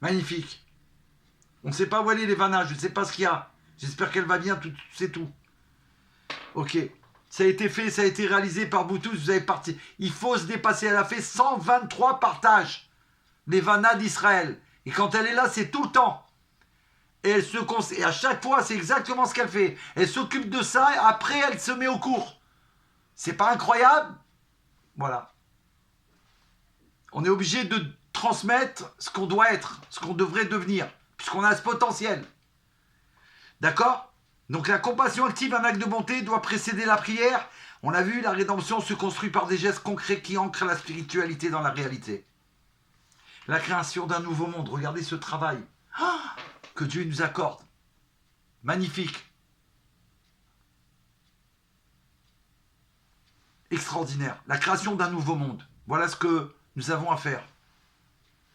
Magnifique. On ne sait pas où elle est, les Vanna, je ne sais pas ce qu'il y a. J'espère qu'elle va bien, c'est tout. Ok. Ça a été fait, ça a été réalisé par vous tous, vous avez parti. Il faut se dépasser. Elle a fait 123 partages, les Vanna d'Israël. Et quand elle est là, c'est tout le temps. Et et à chaque fois, c'est exactement ce qu'elle fait. Elle s'occupe de ça et après, elle se met au cours. C'est pas incroyable? Voilà. On est obligé de transmettre ce qu'on doit être, ce qu'on devrait devenir, puisqu'on a ce potentiel. D'accord? Donc la compassion active, un acte de bonté, doit précéder la prière. On l'a vu, la rédemption se construit par des gestes concrets qui ancrent la spiritualité dans la réalité. La création d'un nouveau monde. Regardez ce travail que Dieu nous accorde. Magnifique. Extraordinaire. La création d'un nouveau monde. Voilà ce que nous avons à faire.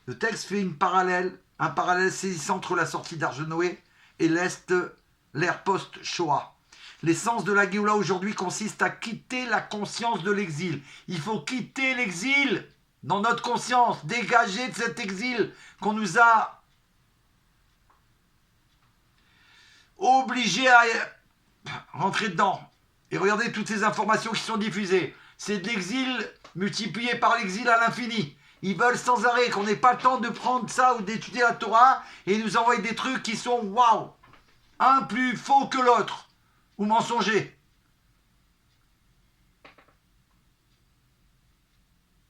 Le texte fait un parallèle saisissant entre la sortie d'Arche de Noé et l'ère post-Shoah. L'essence de la Géoula aujourd'hui consiste à quitter la conscience de l'exil. Il faut quitter l'exil dans notre conscience, dégager de cet exil qu'on nous a obligés à rentrer dedans. Et regardez toutes ces informations qui sont diffusées. C'est de l'exil multiplié par l'exil à l'infini. Ils veulent sans arrêt qu'on n'ait pas le temps de prendre ça ou d'étudier la Torah et nous envoyer des trucs qui sont waouh, un plus faux que l'autre ou mensonger.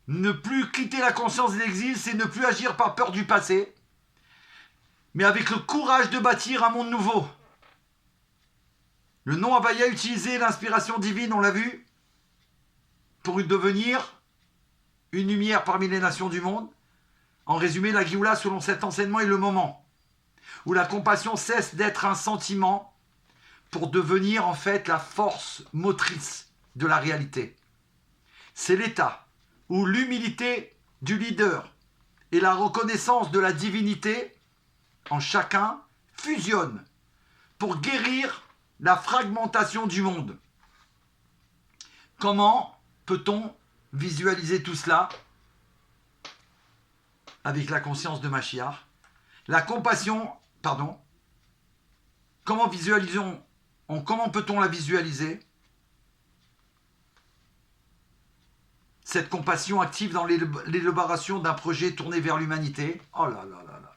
Ne plus quitter la conscience de l'exil, c'est ne plus agir par peur du passé, mais avec le courage de bâtir un monde nouveau. Le nom Havaya a utilisé l'inspiration divine, on l'a vu, pour devenir une lumière parmi les nations du monde. En résumé, la Géoula, selon cet enseignement, est le moment où la compassion cesse d'être un sentiment pour devenir en fait la force motrice de la réalité. C'est l'état où l'humilité du leader et la reconnaissance de la divinité en chacun fusionnent pour guérir la fragmentation du monde. Comment peut-on visualiser tout cela avec la conscience de Mashiach? La compassion, comment peut-on la visualiser? cette compassion active dans l'élaboration d'un projet tourné vers l'humanité. Oh là là là là.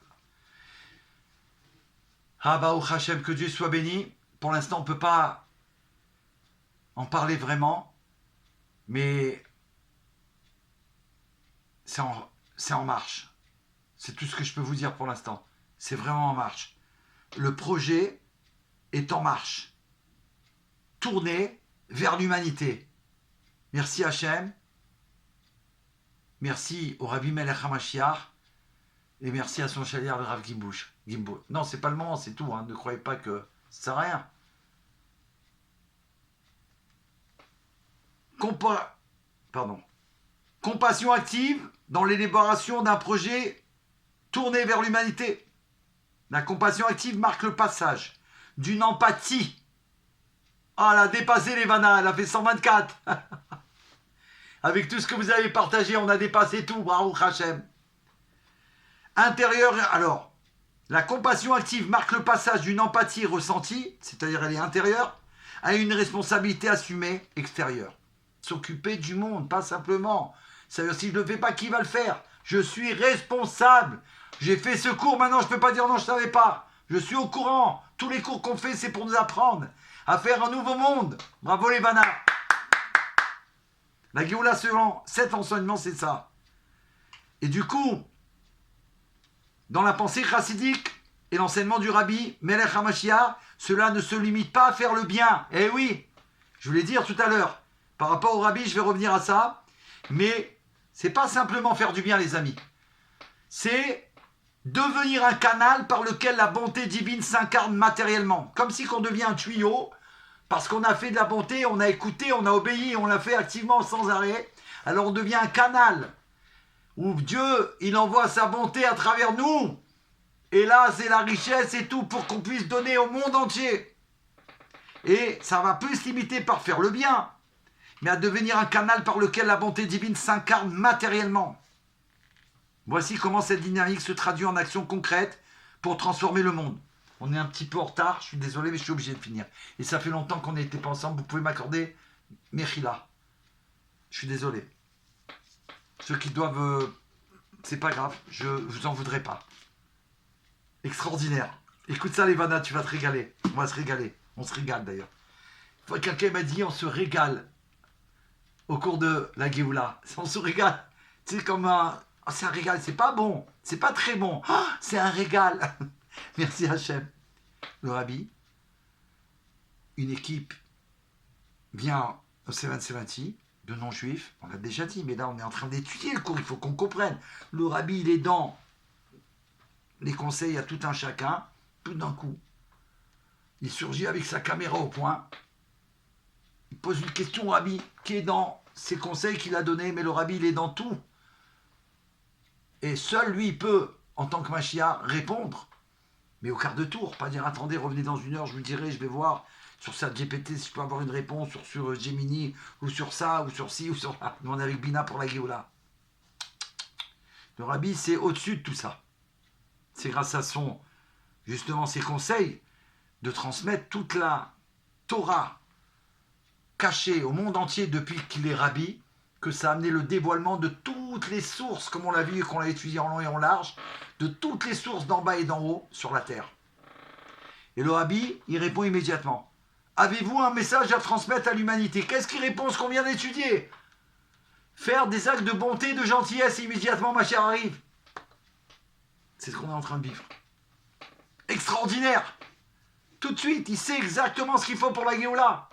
Ah bah, au Hachem, que Dieu soit béni. Pour l'instant, on ne peut pas en parler vraiment, mais c'est en marche. C'est tout ce que je peux vous dire pour l'instant. C'est vraiment en marche. Le projet est en marche. Tourné vers l'humanité. Merci Hachem. Merci au Rabbi Melech HaMashiach. Et merci à son chalier, le Rav Gimbouch. Non, c'est pas le moment, c'est tout. Hein. Ne croyez pas que ça sert à rien. Compassion active dans l'élaboration d'un projet tourné vers l'humanité. La compassion active marque le passage d'une empathie. Ah, elle a dépassé les vanas, elle a fait 124. Avec tout ce que vous avez partagé, on a dépassé tout. Bravo Hachem. Intérieur, alors, la compassion active marque le passage d'une empathie ressentie, c'est-à-dire elle est intérieure, à une responsabilité assumée extérieure. S'occuper du monde, pas simplement. Ça veut dire si je ne le fais pas, qui va le faire? Je suis responsable. J'ai fait ce cours, maintenant je ne peux pas dire non, je ne savais pas. Je suis au courant. Tous les cours qu'on fait, c'est pour nous apprendre à faire un nouveau monde. Bravo les vanas. La Géoula selon cet enseignement, c'est ça. Et du coup, dans la pensée chassidique et l'enseignement du Rabbi Melech HaMashiach, cela ne se limite pas à faire le bien. Eh oui, je voulais dire tout à l'heure, par rapport au Rabbi, je vais revenir à ça, mais c'est pas simplement faire du bien, les amis. C'est devenir un canal par lequel la bonté divine s'incarne matériellement. Comme si on devient un tuyau, parce qu'on a fait de la bonté, on a écouté, on a obéi, on l'a fait activement sans arrêt. Alors on devient un canal où Dieu, il envoie sa bonté à travers nous. Et là, c'est la richesse et tout pour qu'on puisse donner au monde entier. Et ça va plus se limiter par faire le bien, mais à devenir un canal par lequel la bonté divine s'incarne matériellement. Voici comment cette dynamique se traduit en actions concrètes pour transformer le monde. On est un petit peu en retard, je suis désolé, mais je suis obligé de finir. Et ça fait longtemps qu'on n'était pas ensemble, vous pouvez m'accorder Mechila. Je suis désolé. Ceux qui doivent... c'est pas grave, je vous en voudrais pas. Extraordinaire. Écoute ça les vanas, tu vas te régaler. On va se régaler. On se régale d'ailleurs. Quelqu'un m'a dit on se régale au cours de la Géoula. On se régale. C'est comme un... Oh, c'est un régal, c'est pas bon. C'est pas très bon. Oh, c'est un régal. Merci Hachem. Le Rabbi, une équipe vient au 770 de non-juifs. On l'a déjà dit, mais là on est en train d'étudier le cours. Il faut qu'on comprenne. Le Rabbi, il est dans les conseils à tout un chacun. Tout d'un coup, il surgit avec sa caméra au point. Il pose une question au Rabbi qui est dans ses conseils qu'il a donnés, mais le Rabbi, il est dans tout. Et seul lui peut, en tant que Mashiach, répondre. Mais au quart de tour, pas dire attendez, revenez dans une heure, je vous dirai, je vais voir sur ça GPT si je peux avoir une réponse, sur Gemini, ou sur ça, ou sur ci, ou sur là. Nous on est avec Bina pour la Géoula. Le Rabbi, c'est au-dessus de tout ça. C'est grâce à justement ses conseils, de transmettre toute la Torah cachée au monde entier depuis qu'il est Rabbi, que ça a amené le dévoilement de toutes les sources, comme on l'a vu et qu'on l'a étudié en long et en large, de toutes les sources d'en bas et d'en haut sur la terre. Et le Rabbi, il répond immédiatement. Avez-vous un message à transmettre à l'humanité? Qu'est-ce qu'il répond, ce qu'on vient d'étudier? Faire des actes de bonté, de gentillesse, et immédiatement ma chère arrive. C'est ce qu'on est en train de vivre. Extraordinaire! Tout de suite, il sait exactement ce qu'il faut pour la Géoula.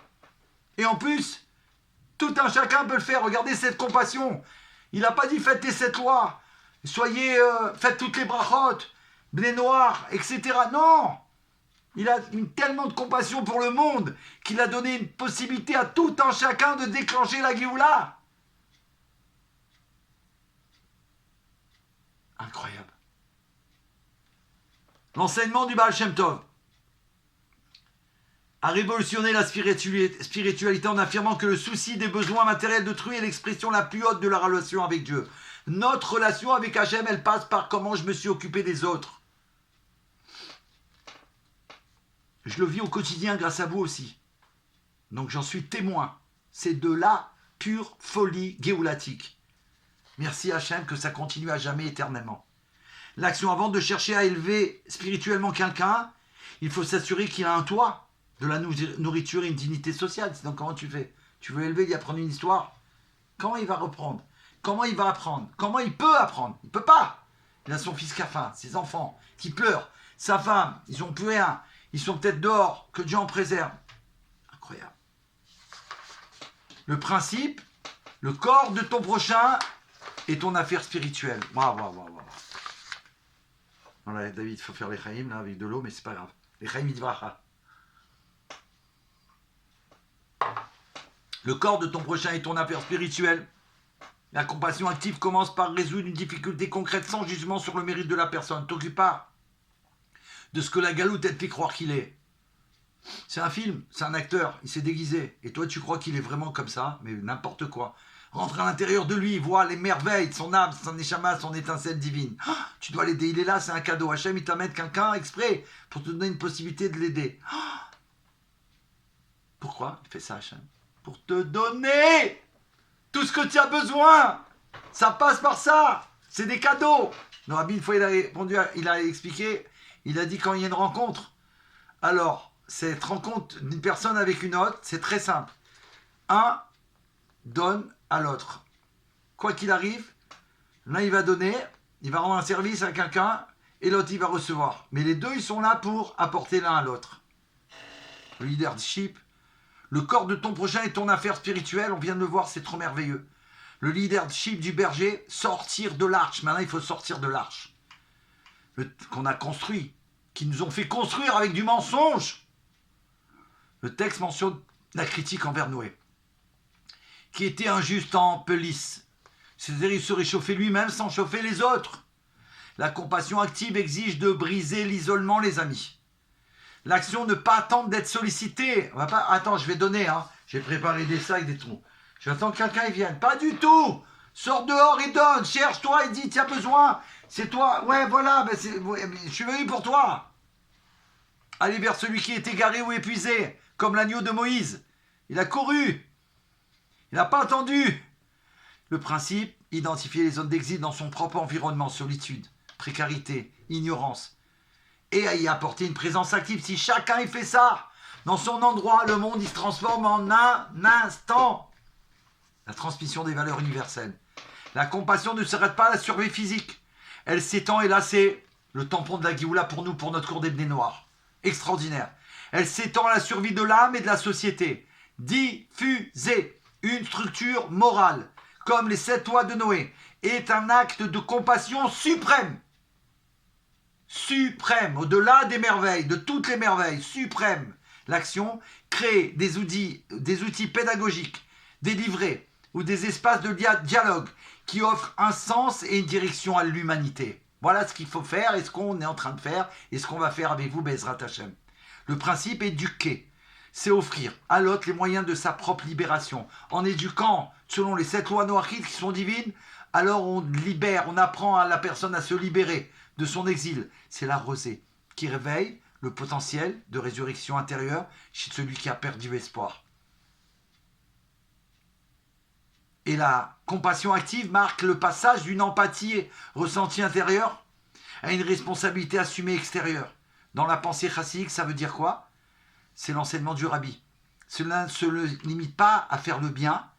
Et en plus, tout un chacun peut le faire. Regardez cette compassion. Il n'a pas dit faites les 7 lois, faites toutes les brachot, blé noir, etc. Non! Il a tellement de compassion pour le monde qu'il a donné une possibilité à tout un chacun de déclencher la Géoula. Incroyable. L'enseignement du Baal Shem Tov a révolutionné la spiritualité en affirmant que le souci des besoins matériels d'autrui est l'expression la plus haute de la relation avec Dieu. Notre relation avec Hachem, elle passe par comment je me suis occupé des autres. Je le vis au quotidien grâce à vous aussi. Donc j'en suis témoin. C'est de la pure folie géoulatique. Merci Hachem que ça continue à jamais éternellement. L'action avant de chercher à élever spirituellement quelqu'un, il faut s'assurer qu'il a un toit, de la nourriture et une dignité sociale. Sinon, comment tu fais? Tu veux élever, lui apprendre une histoire? Comment il va reprendre? Comment il va apprendre? Comment il peut apprendre? Il ne peut pas. Il a son fils qui a faim, ses enfants qui pleurent, sa femme, ils n'ont plus rien. Ils sont peut-être dehors, que Dieu en préserve. Incroyable. Le principe, le corps de ton prochain est ton affaire spirituelle. Waouh. Voilà, David, il faut faire les chaïm là avec de l'eau, mais c'est pas grave. Les chaïm idvacha. Le corps de ton prochain est ton affaire spirituelle. La compassion active commence par résoudre une difficulté concrète sans jugement sur le mérite de la personne. T'occupe pas de ce que la galoute te fait croire qu'il est. C'est un film, c'est un acteur, il s'est déguisé. Et toi, tu crois qu'il est vraiment comme ça, mais n'importe quoi. Rentre à l'intérieur de lui, vois les merveilles de son âme, son neshama, son étincelle divine. Oh, tu dois l'aider, il est là, c'est un cadeau. Hachem, il t'amène quelqu'un exprès pour te donner une possibilité de l'aider. Oh, pourquoi il fait ça, Hachem? Pour te donner tout ce que tu as besoin. Ça passe par ça. C'est des cadeaux. Le rabbi, une fois, il a répondu, il a expliqué, il a dit quand il y a une rencontre. Alors, cette rencontre d'une personne avec une autre, c'est très simple. Un donne à l'autre. Quoi qu'il arrive, l'un il va donner, il va rendre un service à quelqu'un, et l'autre il va recevoir. Mais les deux, ils sont là pour apporter l'un à l'autre. Le leadership, le corps de ton prochain est ton affaire spirituelle, on vient de le voir, c'est trop merveilleux. Le leadership du berger, sortir de l'arche. Maintenant, il faut sortir de l'arche qu'on a construit, qui nous ont fait construire avec du mensonge. Le texte mentionne la critique envers Noé, qui était injuste en pelisse. C'est-à-dire, il se réchauffait lui-même sans chauffer les autres. La compassion active exige de briser l'isolement, les amis. L'action ne pas attendre d'être sollicité. On va pas, attends, je vais donner, hein. J'ai préparé des sacs, des trous. J'attends que quelqu'un y vienne. Pas du tout. Sors dehors et donne. Cherche-toi et dis, tu as besoin. C'est toi. Ouais, voilà, je suis venu pour toi. Allez vers celui qui est égaré ou épuisé, comme l'agneau de Moïse. Il a couru. Il n'a pas attendu. Le principe, identifier les zones d'exil dans son propre environnement, solitude, précarité, ignorance, et à y apporter une présence active. Si chacun y fait ça, dans son endroit, le monde il se transforme en un instant. La transmission des valeurs universelles. La compassion ne s'arrête pas à la survie physique. Elle s'étend, et là c'est le tampon de la Géoula pour nous, pour notre cours des Bnei Noirs. Extraordinaire. Elle s'étend à la survie de l'âme et de la société. Diffuser une structure morale, comme les 7 lois de Noé, est un acte de compassion suprême. Suprême, au-delà des merveilles, de toutes les merveilles, suprême. L'action crée des outils pédagogiques, des livrets ou des espaces de dialogue qui offrent un sens et une direction à l'humanité. Voilà ce qu'il faut faire et ce qu'on est en train de faire et ce qu'on va faire avec vous, Bezrat Hashem. Le principe est éduquer. C'est offrir à l'autre les moyens de sa propre libération. En éduquant selon les 7 lois noachites qui sont divines, alors on libère, on apprend à la personne à se libérer de son exil. C'est la rosée qui réveille le potentiel de résurrection intérieure chez celui qui a perdu espoir. Et la compassion active marque le passage d'une empathie ressentie intérieure à une responsabilité assumée extérieure. Dans la pensée chassidique, ça veut dire quoi? C'est l'enseignement du rabbi. Cela ne se limite pas à faire le bien,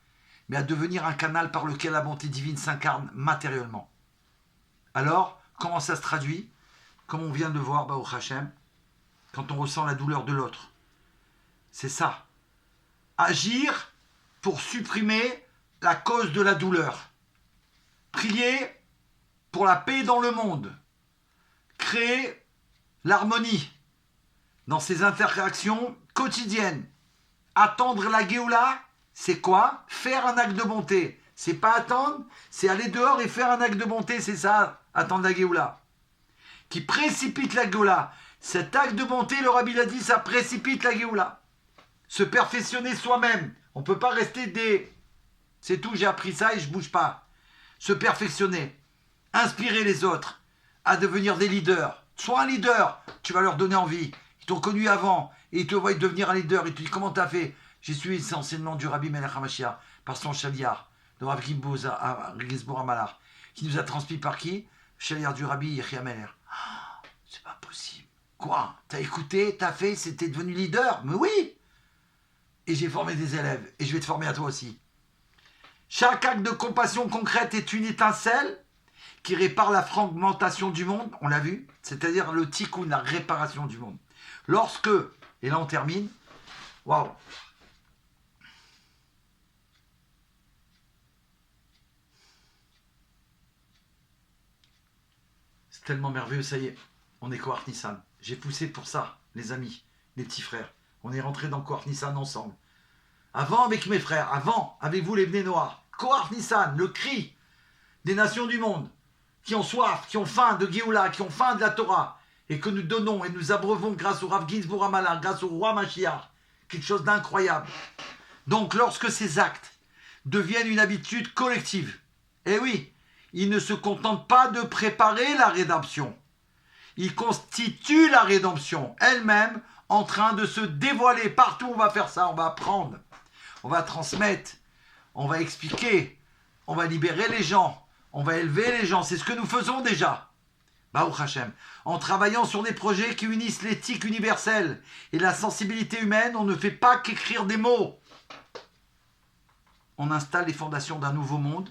mais à devenir un canal par lequel la bonté divine s'incarne matériellement. Alors, comment ça se traduit? Comme on vient de le voir, Baruch Hashem, quand on ressent la douleur de l'autre. C'est ça. Agir pour supprimer la cause de la douleur. Prier pour la paix dans le monde. Créer l'harmonie dans ses interactions quotidiennes. Attendre la Géoula, c'est quoi? Faire un acte de bonté. C'est pas attendre, c'est aller dehors et faire un acte de bonté, c'est ça, attendre la Géoula. Qui précipite la Géoula. Cet acte de bonté, le Rabbi l'a dit, ça précipite la Géoula. Se perfectionner soi-même. On ne peut pas rester des... C'est tout, j'ai appris ça et je ne bouge pas. Se perfectionner. Inspirer les autres à devenir des leaders. Sois un leader, tu vas leur donner envie. Ils t'ont connu avant et ils te voient devenir un leader. Ils te disent comment tu as fait? J'ai suivi l'enseignement du Rabbi Melech HaMashiach. par son chaliar, le Rav Ginsbourg Amalar, qui nous a transmis par qui? Chaliar du Rabbi Yechiel Meller. C'est pas possible. Quoi? T'as écouté, t'as fait, c'était devenu leader? Mais oui! Et j'ai formé des élèves, et je vais te former à toi aussi. Chaque acte de compassion concrète est une étincelle qui répare la fragmentation du monde, on l'a vu, c'est-à-dire le tikkun, la réparation du monde. Lorsque, et là on termine, waouh! C'est tellement merveilleux, ça y est, on est Kohar Nissan. J'ai poussé pour ça, les amis, les petits frères. On est rentrés dans Kohar Nissan ensemble. Avant avec mes frères, avant avec vous les Bnei Noirs. Kohar Nissan, le cri des nations du monde, qui ont soif, qui ont faim de Géoula, qui ont faim de la Torah, et que nous donnons et nous abreuvons grâce au Rav Ginsbourg Amalar, grâce au roi Mashiach, quelque chose d'incroyable. Donc lorsque ces actes deviennent une habitude collective, eh oui, ils ne se contentent pas de préparer la rédemption, ils constituent la rédemption elle-même en train de se dévoiler. Partout on va faire ça, on va apprendre, on va transmettre, on va expliquer, on va libérer les gens, on va élever les gens, c'est ce que nous faisons déjà. Baruch Hashem. En travaillant sur des projets qui unissent l'éthique universelle et la sensibilité humaine, on ne fait pas qu'écrire des mots. On installe les fondations d'un nouveau monde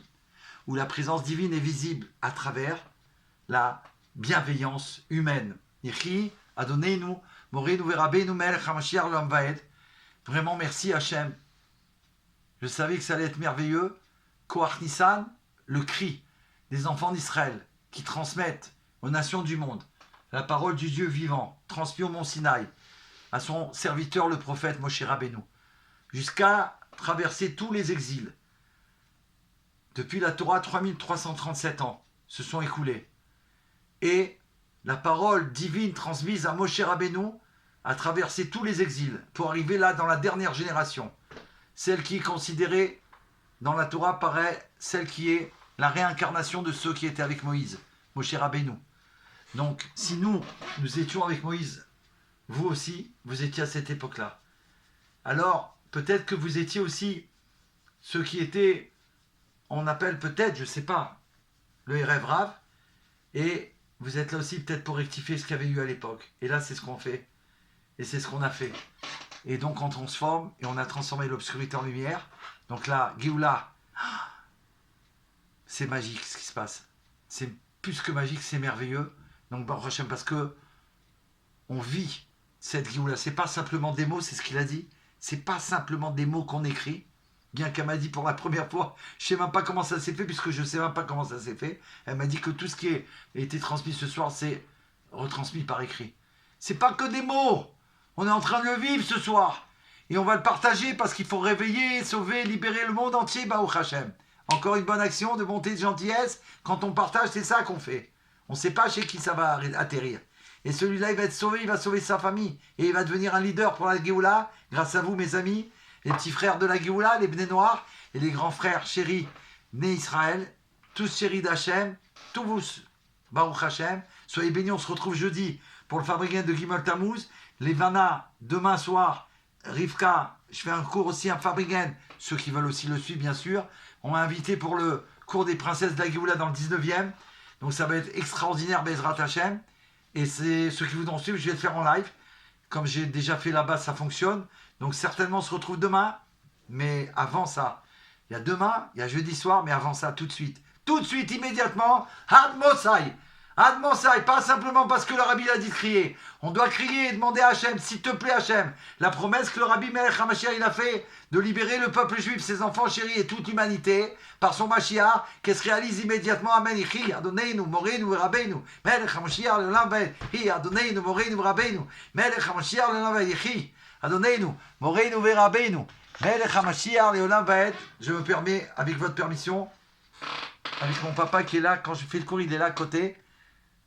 où la présence divine est visible à travers la bienveillance humaine. Yechi, Adonenu, Morenu Verabenu Melech HaMashiach L'Olam Vaed. Vraiment merci Hachem. Je savais que ça allait être merveilleux. Kohar Nissan, le cri des enfants d'Israël qui transmettent aux nations du monde la parole du Dieu vivant, transmis au mont Sinaï, à son serviteur le prophète Moshe Rabbeinu, jusqu'à traverser tous les exils. Depuis la Torah, 3337 ans se sont écoulés. Et la parole divine transmise à Moshe Rabbeinu a traversé tous les exils pour arriver là dans la dernière génération. Celle qui est considérée dans la Torah paraît celle qui est la réincarnation de ceux qui étaient avec Moïse, Moshe Rabbeinu. Donc, si nous étions avec Moïse, vous aussi, vous étiez à cette époque-là. Alors, peut-être que vous étiez aussi ceux qui étaient, on appelle peut-être, je ne sais pas, le Erev Rav, et vous êtes là aussi peut-être pour rectifier ce qu'il y avait eu à l'époque. Et là, c'est ce qu'on fait. Et c'est ce qu'on a fait. Et donc, on transforme, et on a transformé l'obscurité en lumière. Donc là, Géoula, c'est magique ce qui se passe. C'est plus que magique, c'est merveilleux. Donc, Baruch Hashem, parce que on vit cette Géoula. C'est pas simplement des mots, c'est ce qu'il a dit. C'est pas simplement des mots qu'on écrit. Bien qu'elle m'a dit pour la première fois, je sais même pas comment ça s'est fait, puisque je sais même pas comment ça s'est fait. Elle m'a dit que tout ce qui a été transmis ce soir, c'est retransmis par écrit. C'est pas que des mots. On est en train de le vivre ce soir. Et on va le partager parce qu'il faut réveiller, sauver, libérer le monde entier, Baruch Hashem. Encore une bonne action de bonté, de gentillesse. Quand on partage, c'est ça qu'on fait. On ne sait pas chez qui ça va atterrir. Et celui-là, il va être sauvé, il va sauver sa famille. Et il va devenir un leader pour la Géoula, grâce à vous, mes amis, les petits frères de la Géoula, les Bnei Noirs, et les grands frères chéris, nés Israël, tous chéris d'Hachem, tous vous, Baruch Hashem. Soyez bénis, on se retrouve jeudi pour le Fabricant de Gimel Tammuz. Les Vanna, demain soir, Rivka, je fais un cours aussi, un Fabricant, ceux qui veulent aussi le suivre, bien sûr. On m'a invité pour le cours des princesses de la Géoula dans le 19e. Donc ça va être extraordinaire, Bezrat Hashem. Et c'est ceux qui voudront suivre, je vais le faire en live. Comme j'ai déjà fait là-bas, ça fonctionne. Donc certainement, on se retrouve demain. Mais avant ça, il y a demain, il y a jeudi soir, mais avant ça, tout de suite, immédiatement, Ad Mosai. Ad Mosai, pas simplement parce que le Rabbi a dit de crier. On doit crier et demander à Hachem, s'il te plaît Hachem, la promesse que le Rabbi Melech HaMashiach il a fait de libérer le peuple juif, ses enfants chéris et toute l'humanité par son Mashiach, qu'elle se réalise immédiatement. Amen. Hi Adoneinu, Morenu, Rabbeinu, Melech HaMashiach L'Olam Vaed. Hi Adoneinu, Morenu, Rabbeinu, Melech HaMashiach L'Olam Vaed. Hi Adoneinu, Morenu, Rabbeinu, Melech HaMashiach L'Olam Vaed. Je me permets, avec votre permission, avec mon papa qui est là, quand je fais le cours, il est là à côté,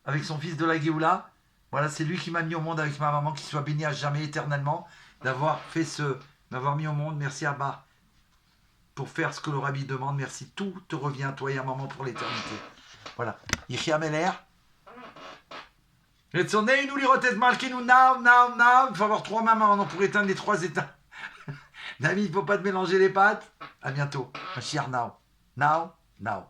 avec son fils de la Géoula. Voilà, c'est lui qui m'a mis au monde avec ma maman, qui soit béni à jamais éternellement, m'avoir mis au monde. Merci Abba pour faire ce que le Rabbi demande. Merci, tout te revient à toi et à maman pour l'éternité. Voilà. Yechiel Meller. Retzoneinu lirot et malkeinu now. Il faut avoir 3 mamans pour éteindre les 3 états. David, il faut pas te mélanger les pattes. À bientôt. Mashiach now. Now, now.